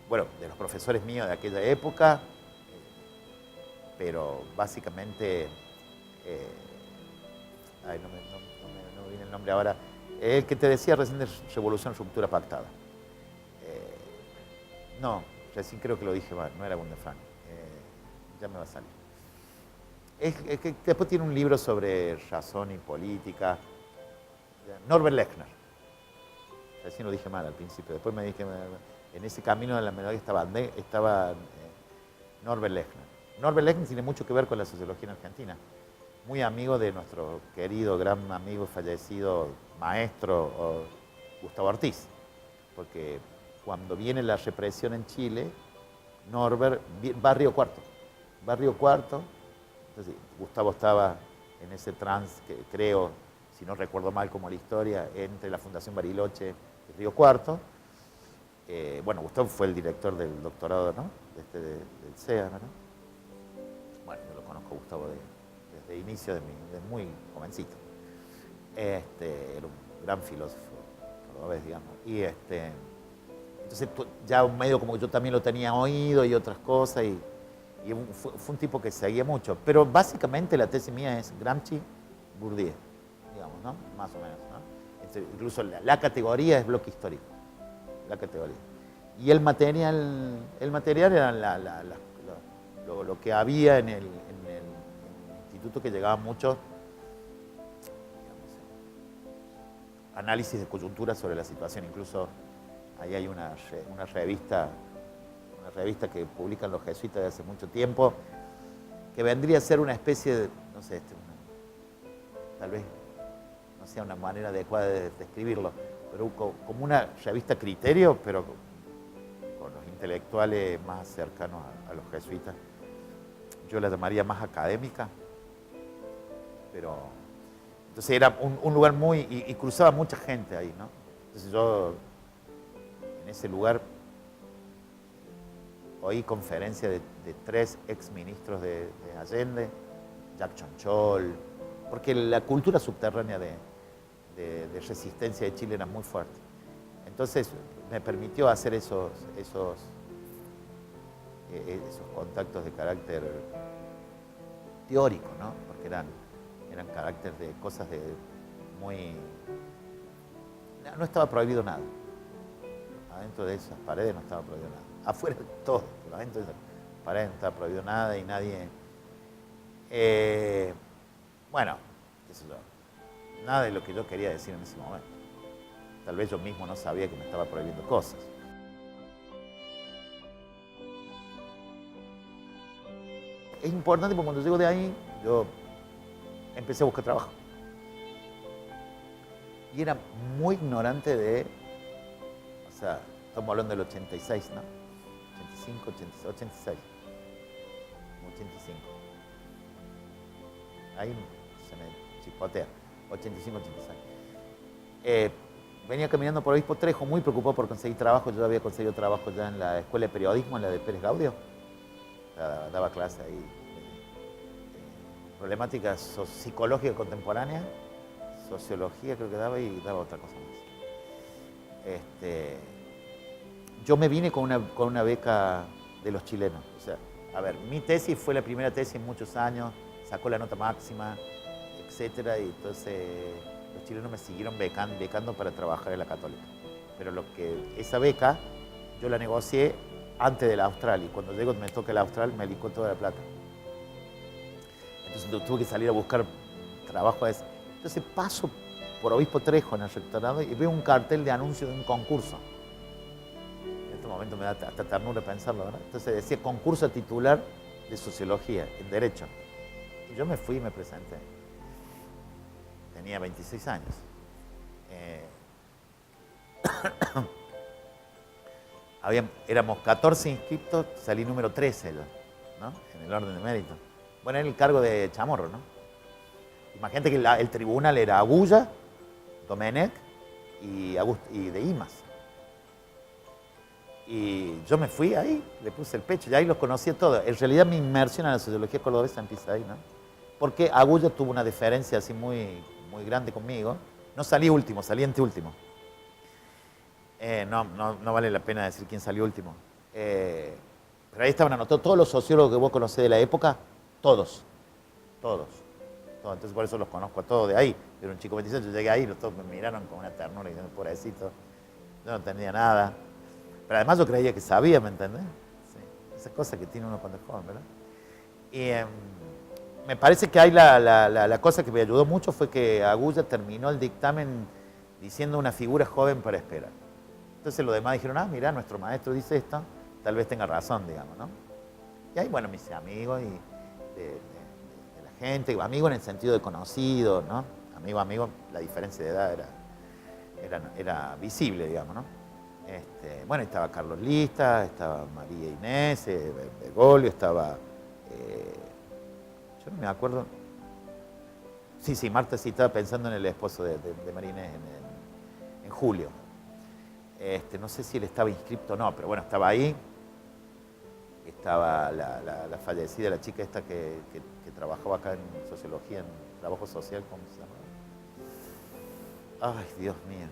bueno, de los profesores míos de aquella época, pero básicamente, no viene el nombre ahora, el que te decía recién de Revolución, Ruptura Pactada. No, recién creo que lo dije mal, no era Gundefani, ya me va a salir. Es que después tiene un libro sobre razón y política, Norbert Lechner. Recién lo dije mal al principio, después me dije, en ese camino de la memoria estaba Norbert Lechner. Norbert Lechner tiene mucho que ver con la sociología en Argentina. Muy amigo de nuestro querido, gran amigo fallecido, maestro Gustavo Ortiz. Porque cuando viene la represión en Chile, Norbert va a Río Cuarto. Entonces, Gustavo estaba en ese trance que creo, si no recuerdo mal como la historia, entre la Fundación Bariloche y Río Cuarto. Bueno, Gustavo fue el director del doctorado, ¿no? Del CEA, ¿no? Bueno, yo lo conozco a Gustavo desde inicio de muy jovencito. Era un gran filósofo cordobés, digamos. Y entonces ya medio como yo también lo tenía oído y otras cosas, y fue un tipo que seguía mucho. Pero básicamente la tesis mía es Gramsci, Bourdieu, digamos, ¿no? Más o menos, ¿no? Incluso la categoría es bloque histórico, la categoría. Y el material era lo que había en el instituto, que llegaba mucho, digamos, análisis de coyuntura sobre la situación. Incluso ahí hay una revista que publican los jesuitas de hace mucho tiempo, que vendría a ser una especie de, no sé, tal vez no sea una manera adecuada de describirlo, pero como una revista criterio, pero con los intelectuales más cercanos a los jesuitas. Yo la llamaría más académica, pero entonces era un lugar y cruzaba mucha gente ahí, ¿no? Entonces yo en ese lugar oí conferencias de 3 exministros de Allende, Jack Chonchol, porque la cultura subterránea de resistencia de Chile era muy fuerte. Entonces me permitió hacer esos contactos de carácter teórico, ¿no? Porque eran carácter de cosas muy... No estaba prohibido nada. Adentro de esas paredes no estaba prohibido nada. Afuera todo, pero adentro de esas paredes no estaba prohibido nada y nadie... bueno, qué sé yo, nada de lo que yo quería decir en ese momento. Tal vez yo mismo no sabía que me estaba prohibiendo cosas. Es importante porque cuando llego de ahí, yo empecé a buscar trabajo. y era muy ignorante de, o sea, estamos hablando del 86, ¿no? 85, 86, 85. Ahí se me chispotea, 85, 86. Venía caminando por Obispo Trejo, muy preocupado por conseguir trabajo. Yo había conseguido trabajo ya en la Escuela de Periodismo, en la de Pérez Gaudio. Daba clase ahí. Problemática psicológica contemporánea, sociología creo que daba y daba otra cosa más. Yo me vine con una beca de los chilenos. O sea, a ver, mi tesis fue la primera tesis en muchos años, sacó la nota máxima, etcétera, y entonces los chilenos me siguieron becando para trabajar en la Católica. Pero esa beca yo la negocié antes del Austral, y cuando llego me toca el Austral me licó toda la plata. Entonces tuve que salir a buscar trabajo a ese. Entonces paso por Obispo Trejo en el rectorado y veo un cartel de anuncio de un concurso. En este momento me da hasta ternura pensarlo, ¿verdad? Entonces decía concurso titular de Sociología, en Derecho. Y yo me fui y me presenté. Tenía 26 años. Éramos 14 inscriptos, salí número 13 yo, ¿no? En el orden de mérito. Bueno, era el cargo de Chamorro, ¿no? Imagínate que el tribunal era Agulla, Domenech y de Imas. Y yo me fui ahí, le puse el pecho, y ahí los conocía todos. En realidad mi inmersión en la sociología cordobesa empieza ahí, ¿no? Porque Agulla tuvo una diferencia así muy grande conmigo. No salí último, salí anteúltimo. No vale la pena decir quién salió último. Pero ahí estaban anotados todos los sociólogos que vos conocés de la época, todos. Entonces por eso los conozco a todos de ahí. Yo era un chico 26, yo llegué ahí y todos me miraron con una ternura diciendo, pobrecito, yo no tenía nada. Pero además yo creía que sabía, ¿me entendés? Sí. Esas cosas que tiene uno cuando es joven, ¿verdad? Y me parece que ahí la cosa que me ayudó mucho fue que Agulla terminó el dictamen diciendo una figura joven para esperar. Entonces los demás dijeron, mirá, nuestro maestro dice esto, tal vez tenga razón, digamos, ¿no? Y ahí, bueno, me hice amigo de la gente, amigo en el sentido de conocido, ¿no? Amigo, la diferencia de edad era visible, digamos, ¿no? Bueno, estaba Carlos Lista, estaba María Inés, Bergoglio, estaba... yo no me acuerdo... Sí, Marta sí estaba pensando en el esposo de María Inés, en Julio. No sé si él estaba inscripto o no, pero bueno, estaba ahí. Estaba la fallecida, la chica esta que trabajaba acá en sociología, en trabajo social, ¿cómo se llama? Ay, Dios mío,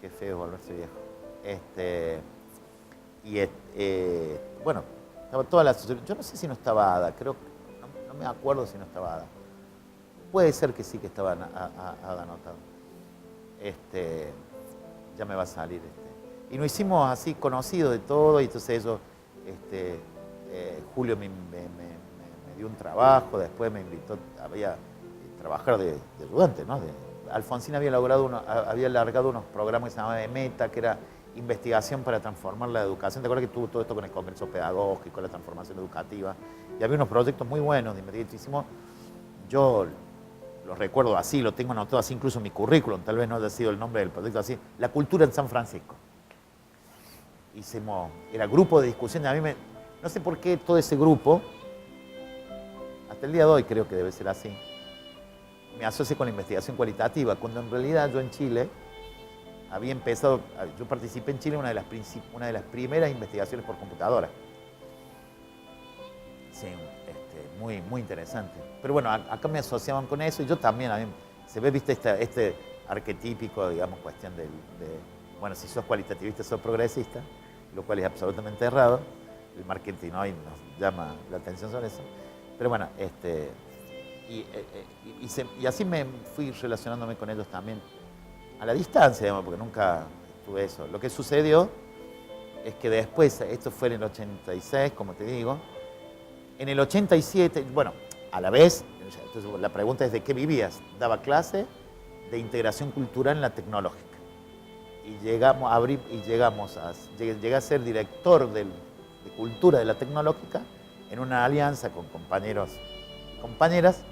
qué feo volverse viejo. Bueno, estaba toda la sociología. Yo no sé si no estaba Ada, creo, no me acuerdo si no estaba Ada. Puede ser que sí que estaba Ada anotado. Ya me va a salir. Y nos hicimos así conocidos de todo, y entonces ellos, Julio me dio un trabajo, después me invitó, había trabajar de ayudante, ¿no? Alfonsín había largado unos programas que se llamaban Meta, que era investigación para transformar la educación. ¿Te acuerdas que tuvo todo esto con el congreso pedagógico, la transformación educativa? Y había unos proyectos muy buenos de investigación. Yo lo recuerdo así, lo tengo anotado así, incluso en mi currículum, tal vez no haya sido el nombre del proyecto así, La cultura en San Francisco. Era grupo de discusión, no sé por qué todo ese grupo, hasta el día de hoy creo que debe ser así, me asocié con la investigación cualitativa, cuando en realidad yo en Chile había empezado, yo participé en Chile en una de las primeras investigaciones por computadora. Sí, muy interesante. Pero bueno, acá me asociaban con eso y yo también, se ve, viste, este arquetípico, digamos, cuestión bueno, si sos cualitativista, sos progresista, lo cual es absolutamente errado. El marketing hoy nos llama la atención sobre eso. Pero bueno, y así me fui relacionándome con ellos también a la distancia, digamos, porque nunca tuve eso. Lo que sucedió es que después, esto fue en el 86, como te digo, en el 87, bueno, a la vez, entonces la pregunta es ¿de qué vivías? Daba clase de integración cultural en la tecnológica. Y llegué a ser director de cultura de la tecnológica en una alianza con compañeros y compañeras.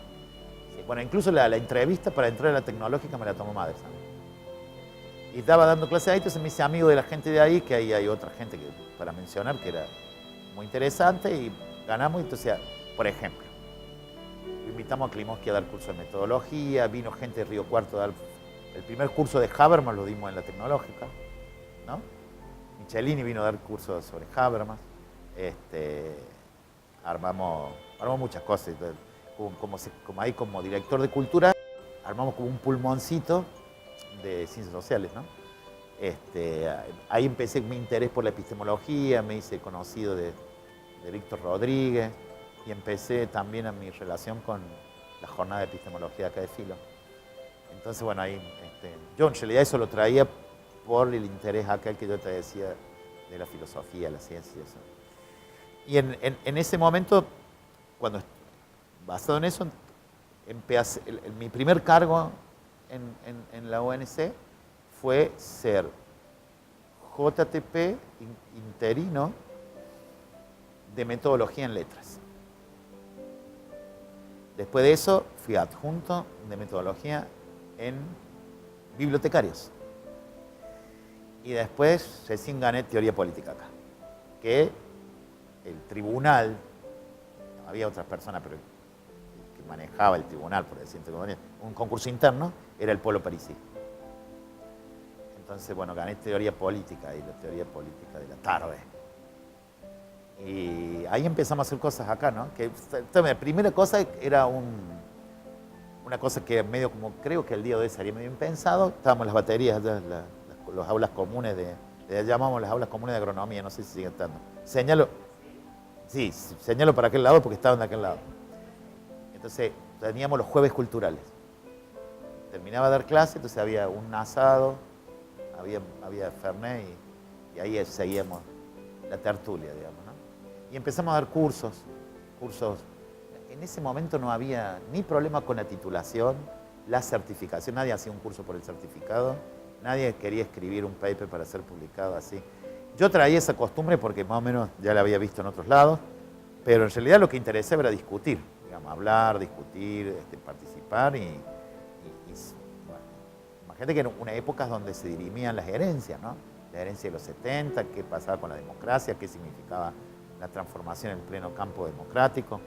Sí, bueno, incluso la entrevista para entrar a la tecnológica me la tomó Madres. Y estaba dando clases ahí, entonces me hice amigo de la gente de ahí, que ahí hay otra gente que, para mencionar, que era muy interesante, y ganamos. Entonces, por ejemplo, invitamos a Klimovsky a dar curso de metodología, vino gente de Río Cuarto a dar el primer curso de Habermas, lo dimos en la Tecnológica, ¿no? Michelini vino a dar cursos sobre Habermas. Armamos muchas cosas. Como ahí como director de cultura, armamos como un pulmoncito de ciencias sociales, ¿no? Ahí empecé mi interés por la epistemología, me hice conocido de Víctor Rodríguez, y empecé también a mi relación con la jornada de epistemología acá de Filo. Entonces, bueno, ahí, yo en realidad eso lo traía por el interés aquel que yo te decía de la filosofía, la ciencia y eso. Y en ese momento, basado en eso, mi primer cargo en la ONC fue ser JTP interino de metodología en letras. Después de eso, fui adjunto de metodología en bibliotecarios. Y después recién gané teoría política acá. Que el tribunal, había otras personas, pero que manejaba el tribunal, por decirlo, un concurso interno, era el Polo Parisí. Entonces, bueno, gané teoría política y la teoría política de la tarde. Y ahí empezamos a hacer cosas acá, ¿no? Que la primera cosa era una cosa que medio como, creo que el día de hoy sería medio impensado. Estábamos en las baterías, las aulas comunes llamamos las aulas comunes de agronomía, no sé si siguen estando. Señalo para aquel lado porque estaban de aquel lado. Entonces, teníamos los jueves culturales. Terminaba de dar clase, entonces había un asado, había Fernet y ahí seguíamos la tertulia, digamos, ¿no? Y empezamos a dar cursos. En ese momento no había ni problema con la titulación, la certificación, nadie hacía un curso por el certificado, nadie quería escribir un paper para ser publicado así. Yo traía esa costumbre porque más o menos ya la había visto en otros lados, pero en realidad lo que interesaba era discutir, digamos, hablar, discutir, participar y bueno, imagínate que eran unas épocas donde se dirimían las herencias, ¿no? La herencia de los 70, qué pasaba con la democracia, qué significaba la transformación en pleno campo democrático.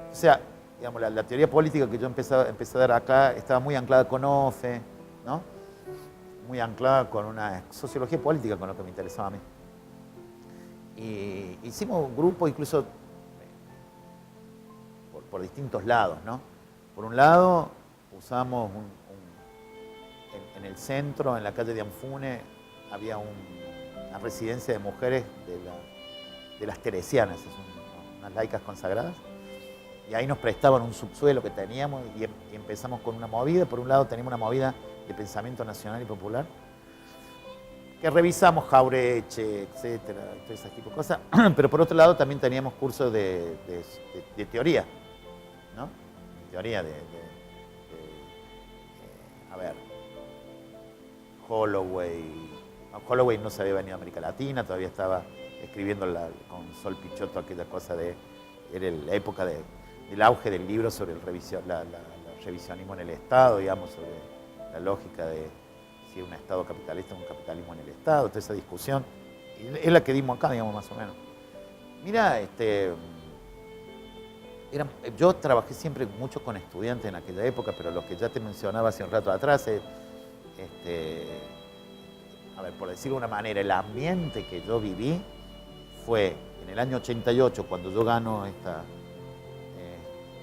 O sea, digamos, la teoría política que yo empecé a dar acá estaba muy anclada con OFE, ¿no? Muy anclada con una sociología política, con lo que me interesaba a mí. Y hicimos un grupo incluso por distintos lados, ¿no? Por un lado, usamos en el centro, en la calle de Anfune, había una residencia de mujeres de las teresianas, unas laicas consagradas, y ahí nos prestaban un subsuelo que teníamos y empezamos con una movida. Por un lado teníamos una movida de pensamiento nacional y popular, que revisamos Jaureche, etcétera, todo ese tipo de cosas, pero por otro lado también teníamos cursos de teoría, ¿no? Teoría a ver, Holloway no se había venido a América Latina, todavía estaba escribiendo con Sol Pichotto aquella cosa era la época del auge del libro sobre el revisionismo en el Estado, digamos, sobre la lógica de si es un Estado capitalista o un capitalismo en el Estado, toda esa discusión, es la que dimos acá, digamos, más o menos. Mira, yo trabajé siempre mucho con estudiantes en aquella época, pero lo que ya te mencionaba hace un rato atrás es, a ver, por decirlo de una manera, el ambiente que yo viví fue en el año 88, cuando yo gano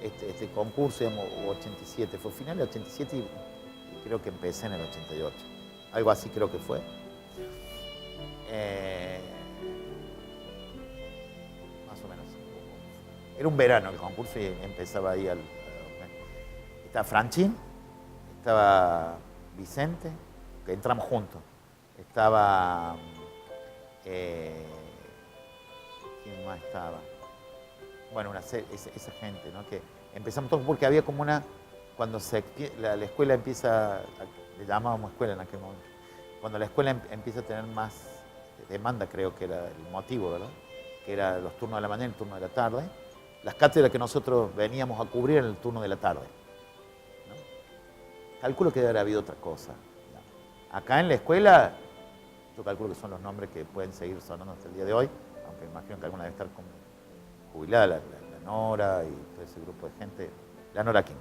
este concurso, digamos, 87, fue final del 87 y creo que empecé en el 88. Algo así creo que fue. Más o menos. Era un verano el concurso y empezaba ahí estaba Franchín, estaba Vicente, que entramos juntos. Estaba... ¿quién más estaba? Bueno, esa gente, ¿no? Que empezamos todos porque había como cuando la escuela empieza, le llamábamos escuela en aquel momento, cuando la escuela empieza a tener más demanda, creo que era el motivo, ¿verdad? Que era los turnos de la mañana y el turno de la tarde. Las cátedras que nosotros veníamos a cubrir en el turno de la tarde, ¿no? Calculo que debe haber habido otra cosa, Acá en la escuela, yo calculo que son los nombres que pueden seguir sonando hasta el día de hoy, aunque imagino que alguna debe estar como jubilada, la Nora y todo ese grupo de gente. La Nora King.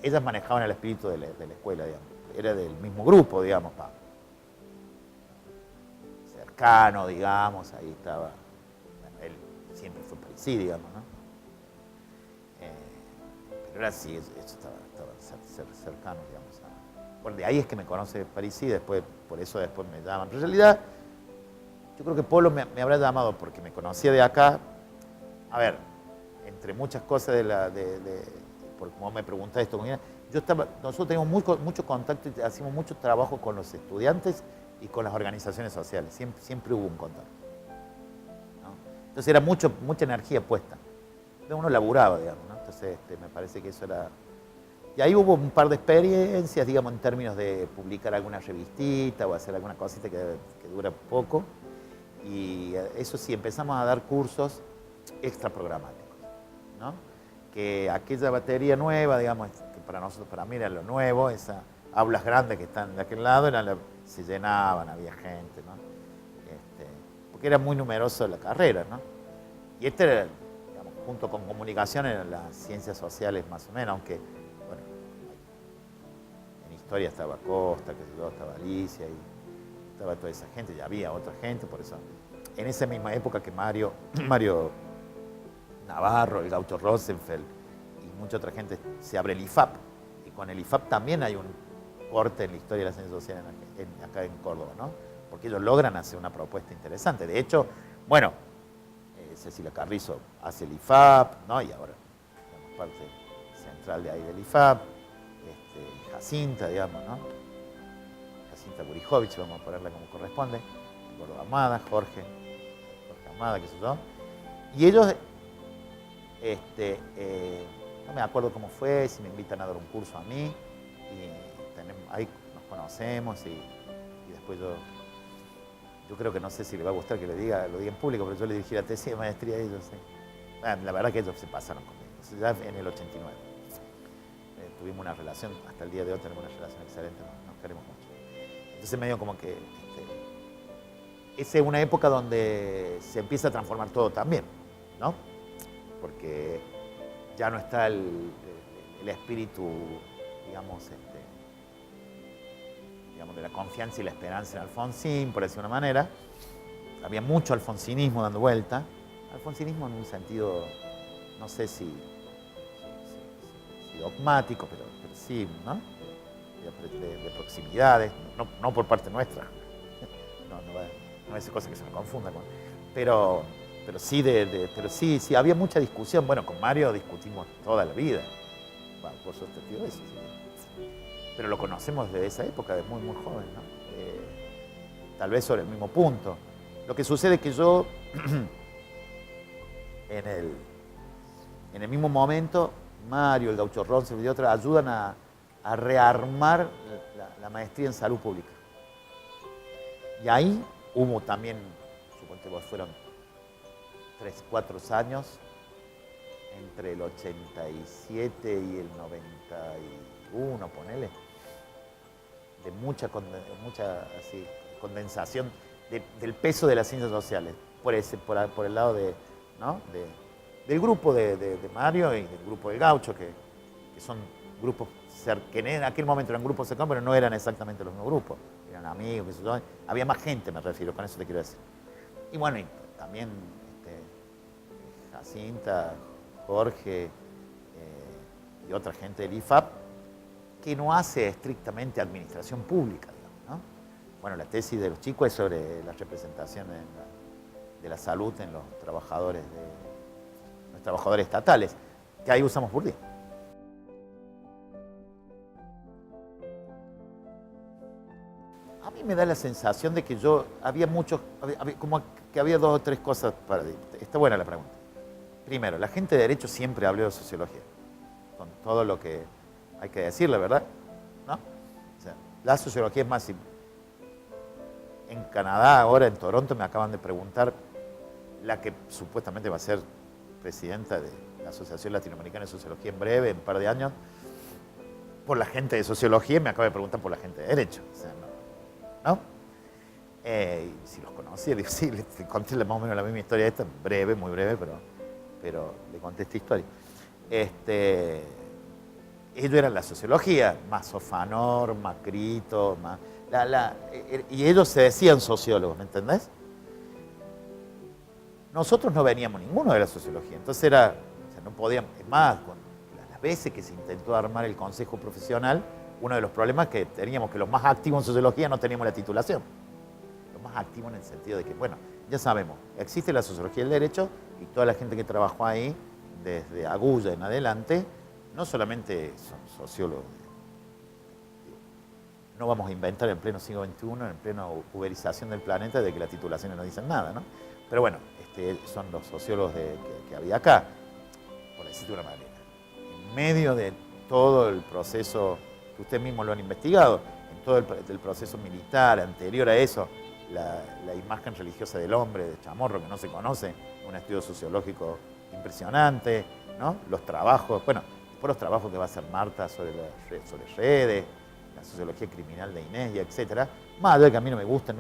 Ellas manejaban el espíritu de la escuela, digamos. Era del mismo grupo, digamos, cercano, digamos, ahí estaba. Bueno, él siempre fue Parisi, digamos, ¿no? Pero era así, eso estaba cercano, digamos. Bueno, de ahí es que me conoce Parisi, después, por eso después me llaman. Pero en realidad, yo creo que Polo me habrá llamado porque me conocía de acá. A ver, entre muchas cosas porque como me preguntás esto, nosotros teníamos mucho contacto y hacíamos mucho trabajo con los estudiantes y con las organizaciones sociales. Siempre hubo un contacto, ¿no? Entonces era mucha energía puesta. Entonces uno laburaba, digamos, ¿no? Entonces me parece que eso era... Y ahí hubo un par de experiencias, digamos, en términos de publicar alguna revistita o hacer alguna cosita que dura poco. Y eso sí, empezamos a dar cursos extra programáticos, ¿no? Que aquella batería nueva, digamos, que para mí era lo nuevo, esas aulas grandes que están de aquel lado, se llenaban, había gente, ¿no? Porque era muy numeroso la carrera, ¿no? Y era, digamos, junto con comunicación, eran las ciencias sociales más o menos, aunque, bueno, en historia estaba Costa, que estaba Alicia, y estaba toda esa gente, ya había otra gente, por eso, en esa misma época que Mario Navarro, el Gaucho Rosenfeld y mucha otra gente, se abre el IFAP. Y con el IFAP también hay un corte en la historia de las ciencias sociales acá en Córdoba, ¿no? Porque ellos logran hacer una propuesta interesante. De hecho, bueno, Cecilia Carrizo hace el IFAP, ¿no? Y ahora somos parte central de ahí del IFAP. Jacinta, digamos, ¿no? Jacinta Burijovich, vamos a ponerla como corresponde. Gordo Amada, Jorge Amada, qué sé yo. Y ellos... no me acuerdo cómo fue, si me invitan a dar un curso a mí, y ahí nos conocemos y después yo creo que no sé si le va a gustar que lo diga en público, pero yo le dirigí la tesis de maestría a ellos. ¿Sí? Bueno, la verdad que ellos se pasaron conmigo, ya en el 89. Tuvimos una relación, hasta el día de hoy tenemos una relación excelente, nos queremos mucho. Entonces medio como que esa es una época donde se empieza a transformar todo también, ¿no? Porque ya no está el espíritu, digamos, de la confianza y la esperanza en Alfonsín, por decir una manera. Había mucho alfonsinismo dando vuelta. Alfonsinismo en un sentido, no sé si dogmático, pero sí, ¿no? De proximidades, no por parte nuestra. No es cosa que se me confunda con... Pero sí, había mucha discusión. Bueno, con Mario discutimos toda la vida. Bueno, por eso te digo eso. Sí. Pero lo conocemos desde esa época, de muy, muy joven, ¿no? Tal vez sobre el mismo punto. Lo que sucede es que yo, en el mismo momento, Mario, el Gaucho Rosenfeld y otros ayudan a rearmar la maestría en salud pública. Y ahí hubo también, supongo que fueron 3, 4 años, entre el 87 y el 91, ponele, de mucha así, condensación del peso de las ciencias sociales, por el lado ¿no? del grupo de Mario y del grupo del Gaucho, que son grupos que en aquel momento eran grupos cercanos, pero no eran exactamente los mismos grupos, eran amigos, qué sé yo. Había más gente, me refiero, con eso te quiero decir. Y bueno, y también Jacinta, Jorge y otra gente del IFAP, que no hace estrictamente administración pública, digamos, ¿no? Bueno, la tesis de los chicos es sobre la representación de la salud en los trabajadores estatales, que ahí usamos Bourdieu. A mí me da la sensación de que como que había 2 o 3 cosas para decir. Está buena la pregunta. Primero, la gente de derecho siempre habló de sociología, con todo lo que hay que decirle, ¿verdad? ¿No? O sea, la sociología es más... En Canadá, ahora en Toronto, me acaban de preguntar la que supuestamente va a ser presidenta de la Asociación Latinoamericana de Sociología en breve, en un par de años, por la gente de sociología, y me acaba de preguntar por la gente de derecho. O sea, ¿no? Si los conocía, digo, sí, le conté más o menos la misma historia esta, breve, muy breve, pero le conté esta historia. Ellos eran la sociología, más Sofanor, Macrito, más, y ellos se decían sociólogos, ¿me entendés? Nosotros no veníamos ninguno de la sociología, entonces era, o sea, no podíamos, es más, con las veces que se intentó armar el consejo profesional, uno de los problemas que teníamos que los más activos en sociología no teníamos la titulación. Los más activos en el sentido de que, bueno, ya sabemos, existe la sociología del derecho y toda la gente que trabajó ahí, desde Agulla en adelante, no solamente son sociólogos, no vamos a inventar en pleno siglo XXI, en plena uberización del planeta, de que las titulaciones no dicen nada, ¿no? Pero bueno, son los sociólogos que había acá, por decirlo de una manera. En medio de todo el proceso, que ustedes mismos lo han investigado, en todo el proceso militar, anterior a eso, la imagen religiosa del hombre, de Chamorro, que no se conoce, un estudio sociológico impresionante, ¿no? Los trabajos, bueno, después los trabajos que va a hacer Marta sobre redes, la sociología criminal de Inés, y etcétera, más allá de que a mí no me gusten,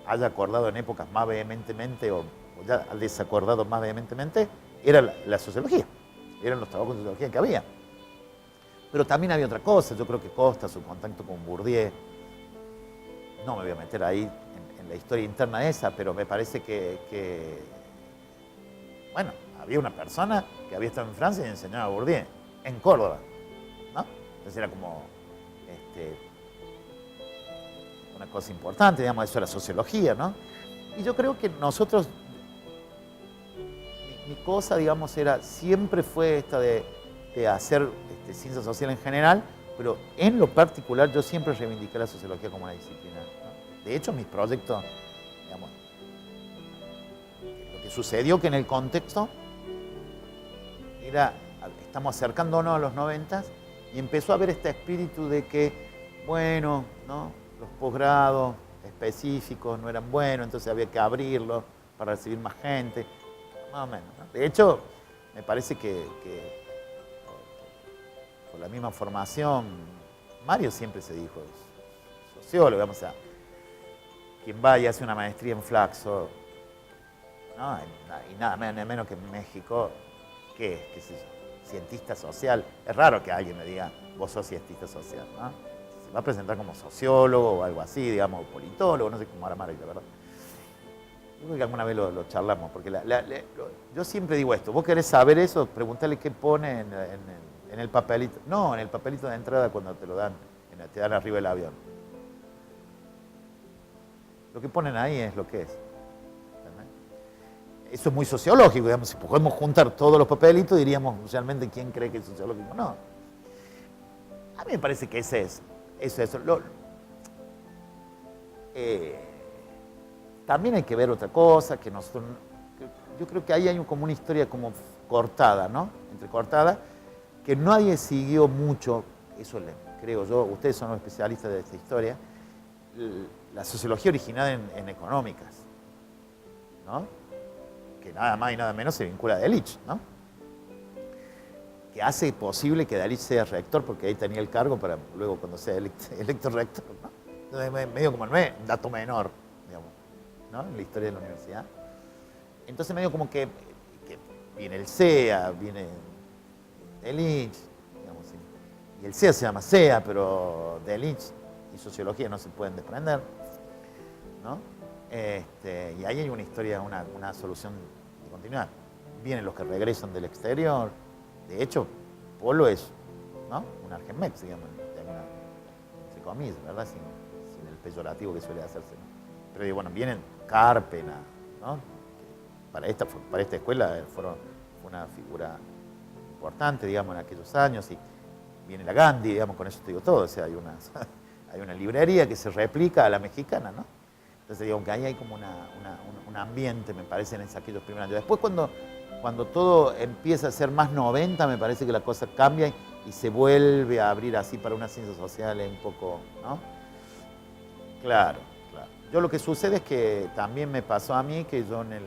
haya acordado en épocas más vehementemente o ya desacordado más vehementemente, era la sociología, eran los trabajos de sociología que había. Pero también había otra cosa, yo creo que Costa, su contacto con Bourdieu, no me voy a meter ahí en la historia interna esa, pero me parece que bueno, había una persona que había estado en Francia y enseñaba a Bourdieu, en Córdoba, ¿no? Entonces era como una cosa importante, digamos, eso era sociología, ¿no? Y yo creo que nosotros, mi cosa, digamos, siempre fue esta de hacer ciencia social en general, pero en lo particular yo siempre reivindiqué la sociología como una disciplina, ¿no? De hecho, mis proyectos, digamos, lo que sucedió que en el contexto era, estamos acercándonos a los 90 y empezó a haber este espíritu de que, bueno, ¿no? Los posgrados específicos no eran buenos, entonces había que abrirlos para recibir más gente, más o menos, ¿no? De hecho, me parece que por la misma formación, Mario siempre se dijo sociólogo, vamos a quien va y hace una maestría en Flaxo, ¿no? Y nada menos que en México, ¿qué sé yo? Cientista social. Es raro que alguien me diga, vos sos cientista social, ¿no? Se va a presentar como sociólogo o algo así, digamos, o politólogo, no sé cómo hará Mario, la verdad. Yo creo que alguna vez lo charlamos, porque yo siempre digo esto, vos querés saber eso, preguntale qué pone en el papelito. No, en el papelito de entrada cuando te lo dan, te dan arriba del avión. Lo que ponen ahí es lo que es. ¿Entendés? Eso es muy sociológico, digamos, si podemos juntar todos los papelitos, diríamos realmente quién cree que es sociológico. No. A mí me parece que ese es. Eso. También hay que ver otra cosa, que nosotros, yo creo que ahí hay como una historia como cortada, ¿no? Entrecortada, que nadie siguió mucho, eso creo yo, ustedes son los especialistas de esta historia, la sociología originada en económicas, ¿no? Que nada más y nada menos se vincula a Delitzsch, ¿no? Que hace posible que Delitzsch sea rector, porque ahí tenía el cargo para luego cuando sea electo rector, ¿no? Entonces, medio como no es un dato menor, digamos, ¿no? En la historia de la universidad. Entonces medio como que viene el CEA, viene Delitzsch, digamos, y el CEA se llama CEA, pero Delitzsch y sociología no se pueden desprender, ¿no? Y ahí hay una historia, una solución de continuidad. Vienen los que regresan del exterior. De hecho, Polo es, ¿no? Un argenmex, digamos, entre comillas, ¿verdad? Sin el peyorativo que suele hacerse, ¿no? Pero bueno, vienen Cárpena, ¿no? Para esta escuela fue una figura importante, digamos, en aquellos años, y viene la Gandhi, digamos, con eso te digo todo, o sea, hay una librería que se replica a la mexicana, ¿no? Entonces, digo, que ahí hay como un ambiente, me parece, en aquellos primeros años. Después, cuando todo empieza a ser más 90, me parece que la cosa cambia y se vuelve a abrir así para unas ciencias sociales un poco, ¿no? Claro. Yo lo que sucede es que también me pasó a mí que yo en el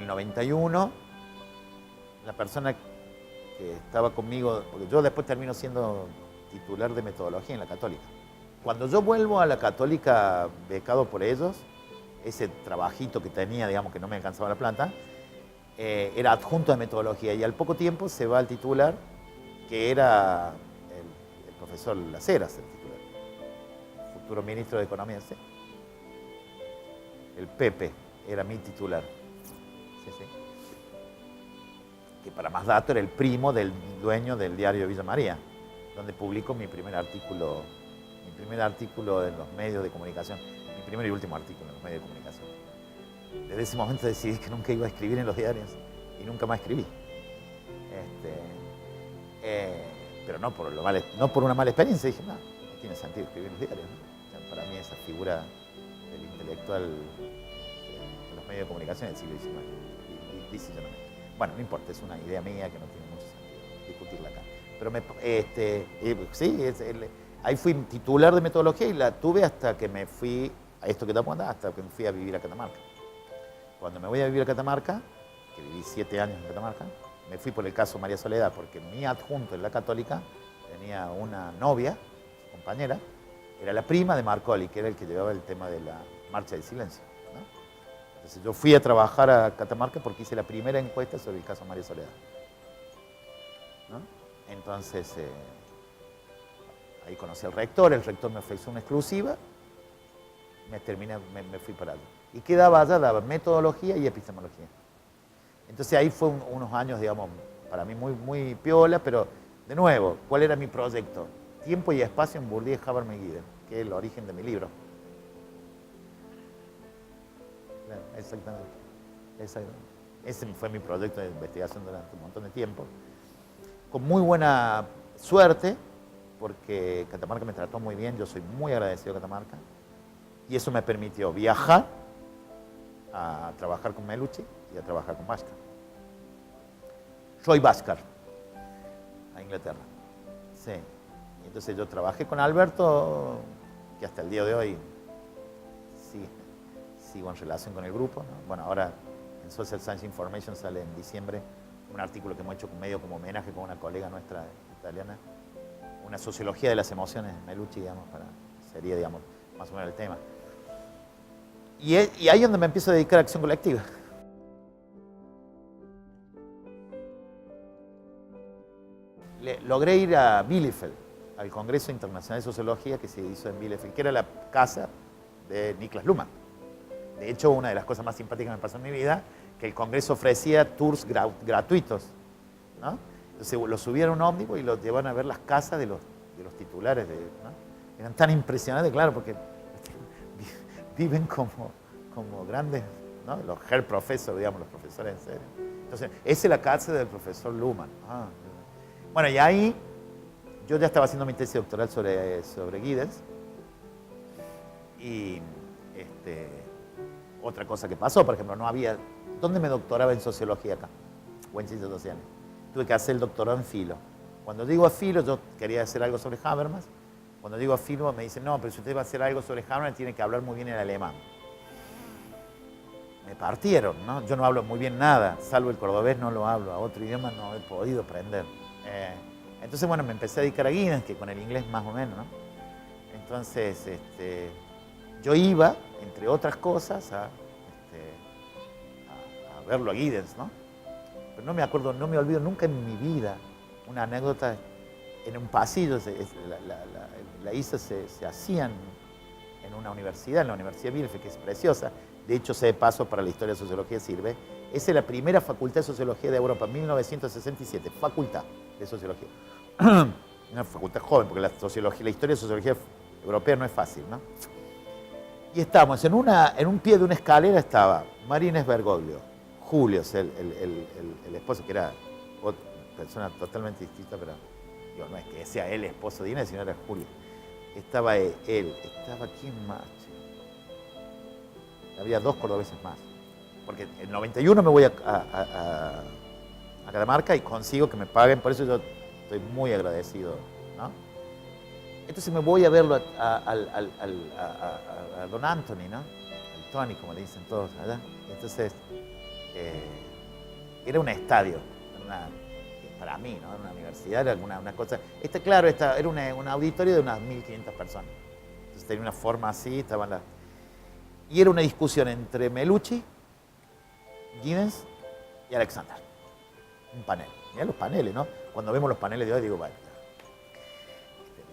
91, la persona que estaba conmigo, porque yo después termino siendo titular de metodología en la Católica. Cuando yo vuelvo a la Católica becado por ellos, ese trabajito que tenía, digamos, que no me alcanzaba la plata, era adjunto de metodología y al poco tiempo se va al titular, que era el profesor Las Heras, el titular, futuro ministro de Economía, ¿sí? El Pepe era mi titular. Sí, sí. Que para más dato era el primo del dueño del diario Villa María, donde publico mi primer artículo en los medios de comunicación, mi primer y último artículo en los medios de comunicación. Desde ese momento decidí que nunca iba a escribir en los diarios y nunca más escribí. Pero no por una mala experiencia, dije, no tiene sentido escribir en los diarios, ¿no? O sea, para mí esa figura del intelectual en los medios de comunicación del siglo XIX, dice yo no. Bueno, no importa, es una idea mía que no tiene mucho sentido discutirla acá. Pero sí, ahí fui titular de metodología y la tuve hasta que me fui a esto que te apuntas, hasta que me fui a vivir a Catamarca. Cuando me voy a vivir a Catamarca, que viví 7 años en Catamarca, me fui por el caso María Soledad, porque mi adjunto en la Católica tenía una novia, compañera, era la prima de Marcoli, que era el que llevaba el tema de la marcha del silencio, ¿no? Entonces yo fui a trabajar a Catamarca porque hice la primera encuesta sobre el caso María Soledad, ¿no? Entonces, ahí conocí al rector, el rector me ofreció una exclusiva, me fui para allá. ¿Y qué daba allá? Daba metodología y epistemología. Entonces ahí fue unos años, digamos, para mí muy, muy piola, pero de nuevo, ¿cuál era mi proyecto? Tiempo y espacio en Bourdieu, Habermas y Giddens, que es el origen de mi libro. Exactamente. Ese fue mi proyecto de investigación durante un montón de tiempo. Con muy buena suerte, porque Catamarca me trató muy bien, yo soy muy agradecido a Catamarca, y eso me permitió viajar a trabajar con Melucci y a trabajar con Bhaskar. Roy Bhaskar, a Inglaterra. Sí. Y entonces yo trabajé con Alberto, que hasta el día de hoy sigo en relación con el grupo, ¿no? Bueno, ahora en Social Science Information sale en diciembre un artículo que hemos hecho medio como homenaje con una colega nuestra italiana, una sociología de las emociones, Melucci, digamos, sería, digamos, más o menos el tema. Y ahí es donde me empiezo a dedicar a acción colectiva. Logré ir a Bielefeld, al Congreso Internacional de Sociología que se hizo en Bielefeld, que era la casa de Niklas Luhmann. De hecho, una de las cosas más simpáticas que me pasó en mi vida, que el Congreso ofrecía tours gratuitos, ¿no? Entonces lo subían a un ómnibus y los llevaban a ver las casas de los titulares, ¿no? Eran tan impresionantes, claro, porque viven como grandes, ¿no? Los Herr Professor, digamos, los profesores en serio. Entonces, esa es la casa del profesor Luhmann. Bueno, y ahí yo ya estaba haciendo mi tesis doctoral sobre Giddens. Y otra cosa que pasó, por ejemplo, no había... ¿Dónde me doctoraba en sociología acá? O en ciencias sociales. Tuve que hacer el doctorado en filo. Cuando digo a filo, yo quería hacer algo sobre Habermas. Cuando digo a filo, me dicen, no, pero si usted va a hacer algo sobre Habermas, tiene que hablar muy bien el alemán. Me partieron, ¿no? Yo no hablo muy bien nada, salvo el cordobés no lo hablo, a otro idioma no he podido aprender. Entonces, bueno, me empecé a dedicar a Giddens, que con el inglés más o menos, ¿no? Entonces, yo iba, entre otras cosas, a verlo a Giddens, ¿no? Pero no me acuerdo, no me olvido nunca en mi vida una anécdota en un pasillo, la ISA se hacían en una universidad, en la Universidad de Bielefeld, que es preciosa. De hecho, sé de paso para la historia de sociología sirve. Esa es la primera facultad de sociología de Europa, 1967, facultad de sociología. Una facultad joven, porque la historia de sociología europea no es fácil, ¿no? Y estábamos en un pie de una escalera, estaba María Inés Bergoglio, Julio, el esposo, que era otra persona totalmente distinta, pero digo, no es que sea el esposo de Inés, sino era Julio. Estaba él, estaba quién más. Había 2 cordobeses más. Porque en el 91 me voy a Catamarca y consigo que me paguen, por eso yo estoy muy agradecido, ¿no? Entonces me voy a verlo a don Anthony, ¿no? El Tony, como le dicen todos allá. Entonces, era un estadio, para mí, ¿no? En una universidad era una cosa... Claro, era un auditorio de unas 1.500 personas. Entonces tenía una forma así, estaban las... Y era una discusión entre Melucci, Giddens y Alexander. Un panel. Mirá los paneles, ¿no? Cuando vemos los paneles de hoy digo, bueno,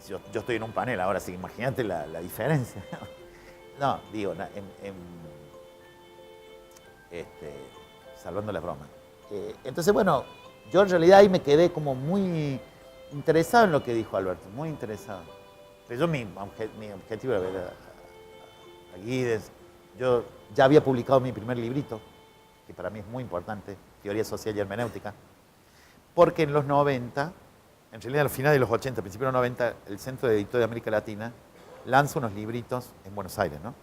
yo estoy en un panel ahora, así que imagínate la diferencia. No, digo, salvando la broma. Entonces, bueno, yo en realidad ahí me quedé como muy interesado en lo que dijo Alberto, muy interesado. Pero yo mi objetivo era ver a Giddens. Yo ya había publicado mi primer librito, que para mí es muy importante, Teoría Social y Hermenéutica, porque en los 90, en realidad al final de los 80, principios de los 90, el Centro de Editores de América Latina lanza unos libritos en Buenos Aires, ¿no?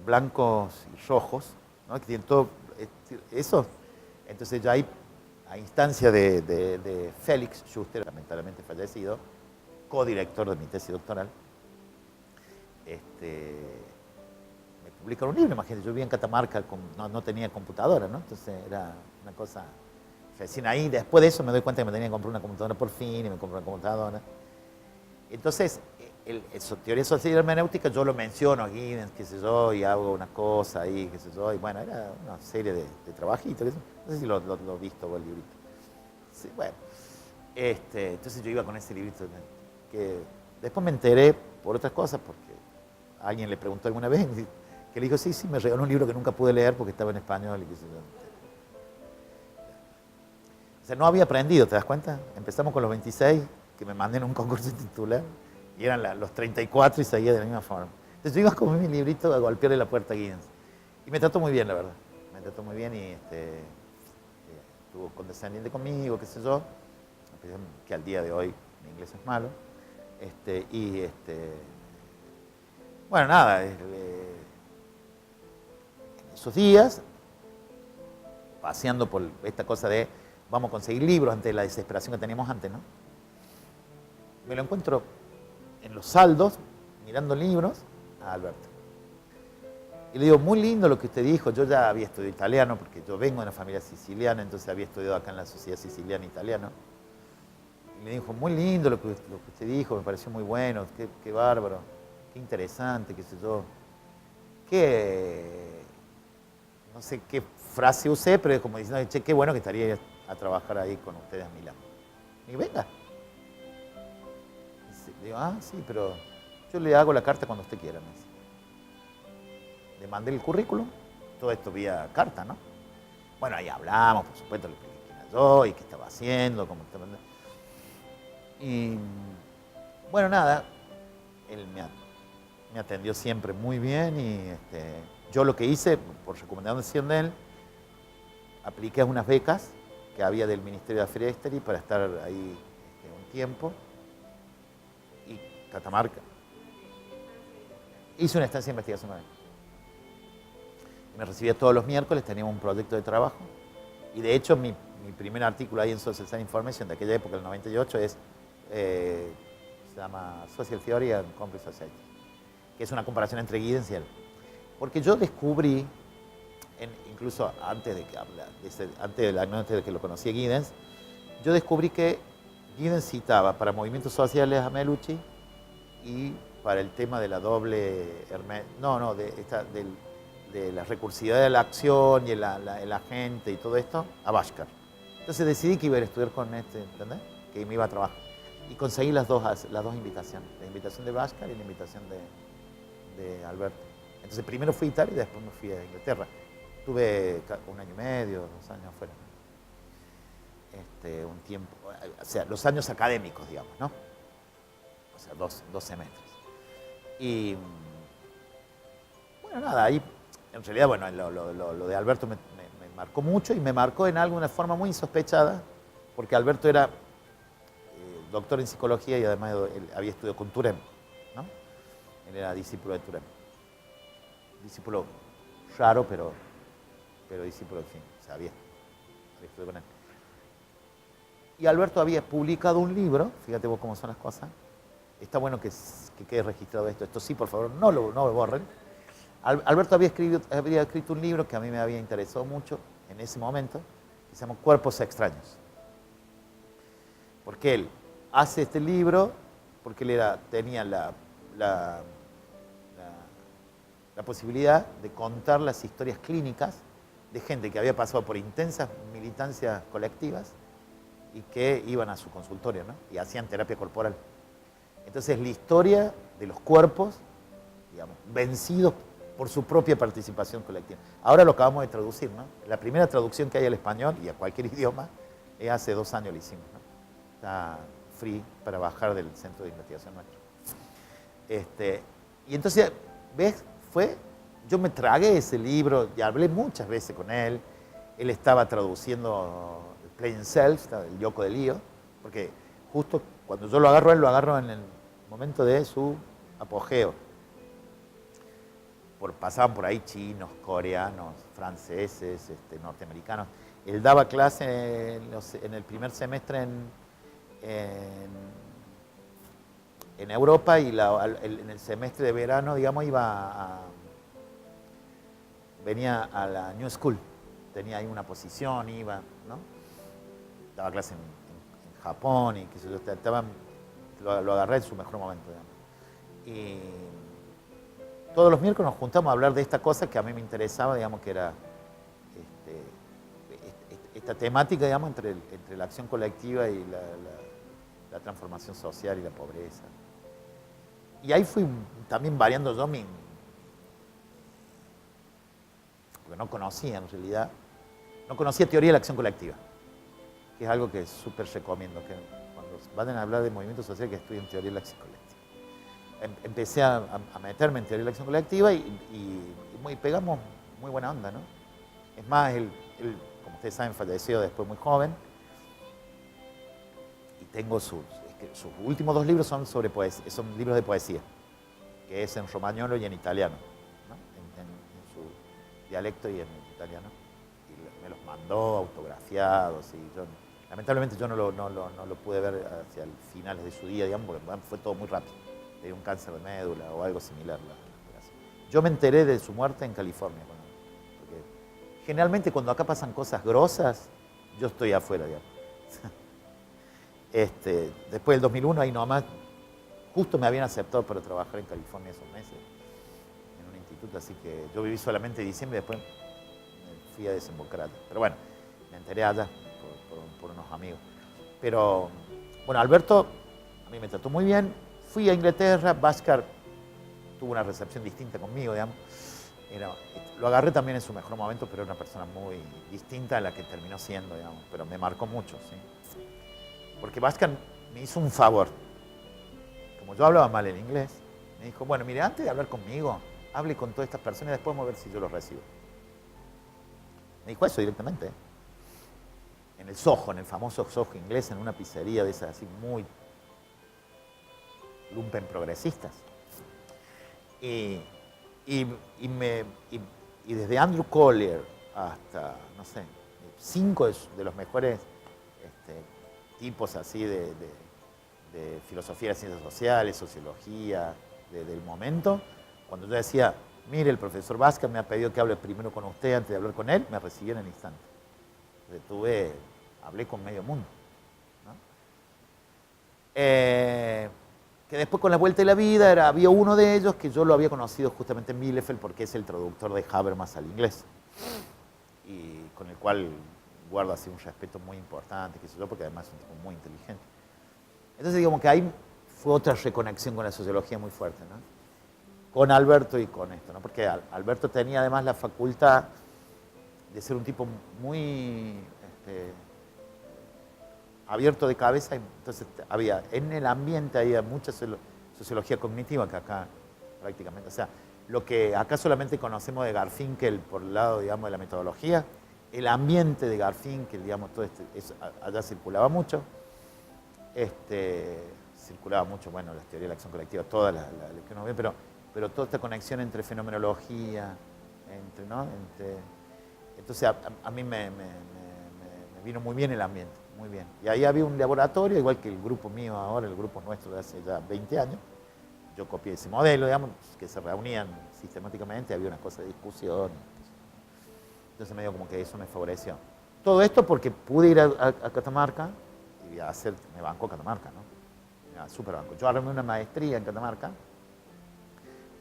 Blancos y rojos, ¿no? Que tienen todo eso. Entonces ya hay, a instancia de Félix Schuster, lamentablemente fallecido, codirector de mi tesis doctoral, me publicaron un libro. Imagínate, yo vivía en Catamarca, no tenía computadora, ¿no? Entonces era una cosa... Recién ahí, después de eso me doy cuenta que me tenía que comprar una computadora por fin, y me compré una computadora. Entonces, teoría social y hermenéutica, yo lo menciono a Giddens, qué sé yo, y hago una cosa ahí, qué sé yo, y bueno, era una serie de trabajitos, no sé si lo he visto o el librito. Sí, bueno, entonces yo iba con ese librito, que después me enteré por otras cosas, porque alguien le preguntó alguna vez, que le dijo, sí, me regaló un libro que nunca pude leer porque estaba en español, y qué sé yo. O sea, no había aprendido, ¿te das cuenta? Empezamos con los 26, que me mandé en un concurso titular, y eran los 34 y seguía de la misma forma. Entonces yo iba con mi librito a golpearle la puerta a Giddens. Y me trató muy bien, la verdad. Me trató muy bien y estuvo condescendiente conmigo, qué sé yo, que al día de hoy mi inglés es malo. Bueno, nada, en esos días, paseando por esta cosa de vamos a conseguir libros ante la desesperación que teníamos antes, ¿no? Me lo encuentro en los saldos, mirando libros, a Alberto. Y le digo, muy lindo lo que usted dijo. Yo ya había estudiado italiano, porque yo vengo de una familia siciliana, entonces había estudiado acá en la Sociedad Siciliana Italiana. Y me dijo, muy lindo lo que usted dijo, me pareció muy bueno, qué bárbaro, qué interesante, qué sé yo. No sé qué frase usé, pero es como diciendo, che, qué bueno que estaría a trabajar ahí con ustedes a mi lado. Y venga. Y digo, sí, pero yo le hago la carta cuando usted quiera. Me dice. Le mandé el currículum, todo esto vía carta, ¿no? Bueno, ahí hablamos, por supuesto, le expliqué quién era yo y qué estaba haciendo, cómo estaba... Y bueno, nada, él me atendió siempre muy bien y yo lo que hice, por recomendación de él, apliqué a unas becas que había del Ministerio de Feria Esteri para estar ahí un tiempo. Y Catamarca. Hice una estancia de investigación. Me recibía todos los miércoles, teníamos un proyecto de trabajo. Y de hecho, mi primer artículo ahí en Social Science Information de aquella época, del 98, se llama Social Theory and Complex Society, que es una comparación entre Giddens y él. Porque yo descubrí, incluso antes de que lo conocí a Giddens, yo descubrí que Giddens citaba para movimientos sociales a Melucci y para el tema de la doble... de la recursividad de la acción y el agente y todo esto, a Bhaskar. Entonces decidí que iba a ir a estudiar con ¿entendés? Que me iba a trabajar. Y conseguí las dos invitaciones, la invitación de Bhaskar y la invitación de Alberto. Entonces primero fui a Italia y después me fui a Inglaterra. Tuve 1 año y medio, 2 años afuera. Un tiempo, o sea, los años académicos, digamos, ¿no? O sea, dos semestres. Y bueno, nada, ahí en realidad, bueno, lo de Alberto me marcó mucho y me marcó en alguna forma muy insospechada, porque Alberto era doctor en psicología y además él había estudiado con Turem, ¿no? Él era discípulo de Turem. Discípulo raro, pero discípulo, en fin, o sea, había estudiado con él. Y Alberto había publicado un libro, fíjate vos cómo son las cosas, está bueno que quede registrado esto sí, por favor, no lo borren. Alberto había escrito un libro que a mí me había interesado mucho en ese momento, que se llama Cuerpos Extraños. Porque él hace este libro porque él tenía la posibilidad de contar las historias clínicas de gente que había pasado por intensas militancias colectivas y que iban a su consultorio, ¿no? Y hacían terapia corporal. Entonces, la historia de los cuerpos, digamos, vencidos por su propia participación colectiva. Ahora lo acabamos de traducir, ¿no? La primera traducción que hay al español y a cualquier idioma es hace 2 años lo hicimos, ¿no? Está free para bajar del centro de investigación nuestro. Y entonces, ¿ves? Yo me tragué ese libro y hablé muchas veces con él. Él estaba traduciendo Playing Self, el Yoko de Lío, porque justo cuando yo lo agarro, él lo agarro en el momento de su apogeo. Pasaban por ahí chinos, coreanos, franceses, norteamericanos. Él daba clase en el primer semestre en Europa y en el semestre de verano, digamos, venía a la New School. Tenía ahí una posición, iba, ¿no? Daba clase en Japón y qué sé yo, lo agarré en su mejor momento, digamos. Y todos los miércoles nos juntamos a hablar de esta cosa que a mí me interesaba, digamos, que era esta temática, digamos, entre la acción colectiva y la transformación social y la pobreza. Y ahí fui también variando yo porque no conocía en realidad, no conocía teoría de la acción colectiva, que es algo que súper recomiendo, que cuando vayan a hablar de movimiento social que estudien teoría de la acción colectiva. Empecé a meterme en teoría de la acción colectiva y pegamos muy buena onda, ¿no? Es más, él, ustedes saben, falleció después muy joven. Y tengo sus últimos 2 libros son sobre poesía, son libros de poesía, que es en romagnolo y en italiano, ¿no? En su dialecto y en italiano. Y me los mandó autografiados. Y lamentablemente yo no lo pude ver hacia el finales de su día, digamos, porque fue todo muy rápido. Le dio un cáncer de médula o algo similar. Yo me enteré de su muerte en California. Porque generalmente cuando acá pasan cosas grosas, yo estoy afuera, digamos. Después del 2001, ahí nomás, justo me habían aceptado para trabajar en California esos meses, en un instituto, así que yo viví solamente diciembre y después me fui a desembocar allá. Pero bueno, me enteré allá por unos amigos. Pero, bueno, Alberto a mí me trató muy bien. Fui a Inglaterra, Bhaskar tuvo una recepción distinta conmigo, digamos. Lo agarré también en su mejor momento, pero era una persona muy distinta a la que terminó siendo, digamos. Pero me marcó mucho, ¿sí? Porque Bhaskar me hizo un favor. Como yo hablaba mal el inglés, me dijo, bueno, mire, antes de hablar conmigo, hable con todas estas personas y después vamos a ver si yo los recibo. Me dijo eso directamente, ¿eh? En el Soho, en el famoso Soho inglés, en una pizzería de esas así muy lumpen progresistas. Y desde Andrew Collier hasta, no sé, 5 de los mejores tipos así de filosofía de ciencias sociales, sociología, del momento, cuando yo decía, mire, el profesor Bhaskar me ha pedido que hable primero con usted antes de hablar con él, me recibió en el instante. Hablé con medio mundo, ¿no? Que después con la vuelta de la vida había uno de ellos que yo lo había conocido justamente en Bielefeld porque es el traductor de Habermas al inglés y con el cual guardo así un respeto muy importante, qué sé yo, porque además es un tipo muy inteligente. Entonces digamos que ahí fue otra reconexión con la sociología muy fuerte, ¿no? Con Alberto y con esto, ¿no? Porque Alberto tenía además la facultad de ser un tipo muy abierto de cabeza, entonces en el ambiente había mucha sociología cognitiva que acá prácticamente, o sea, lo que acá solamente conocemos de Garfinkel por el lado, digamos, de la metodología, el ambiente de Garfinkel, digamos, todo allá circulaba mucho, circulaba mucho, bueno, las teorías de la acción colectiva, todas las que uno ve, pero toda esta conexión entre fenomenología, ¿no? Entonces a mí me vino muy bien el ambiente, muy bien. Y ahí había un laboratorio, igual que el grupo mío ahora, el grupo nuestro de hace ya 20 años. Yo copié ese modelo, digamos, que se reunían sistemáticamente, había una cosa de discusión. Entonces medio como que eso me favoreció. Todo esto porque pude ir a Catamarca, y me bancó Catamarca, ¿no? Súper banco. Yo armé una maestría en Catamarca,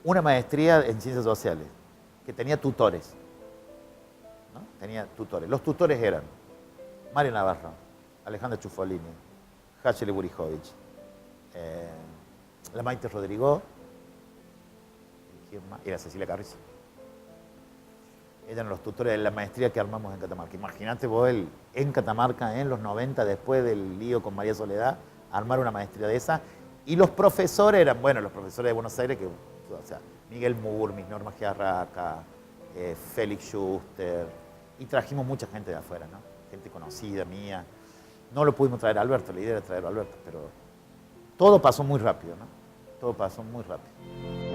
una maestría en ciencias sociales, que tenía tutores, ¿no? Tenía tutores. Los tutores eran Mario Navarro, Alejandra Ciuffolini, Hacheli Burijovic, la Maite Rodrigo, ¿quién más? Era Cecilia Carrizo. Eran los tutores de la maestría que armamos en Catamarca. Imagínate vos en Catamarca, en los 90, después del lío con María Soledad, armar una maestría de esa. Y los profesores eran, bueno, los profesores de Buenos Aires, que, o sea, Miguel Murmis, Norma Giarraca, Félix Schuster, y trajimos mucha gente de afuera, ¿no? Gente conocida, mía. No lo pudimos traer a Alberto, la idea era traerlo a Alberto, pero todo pasó muy rápido, ¿no? Todo pasó muy rápido.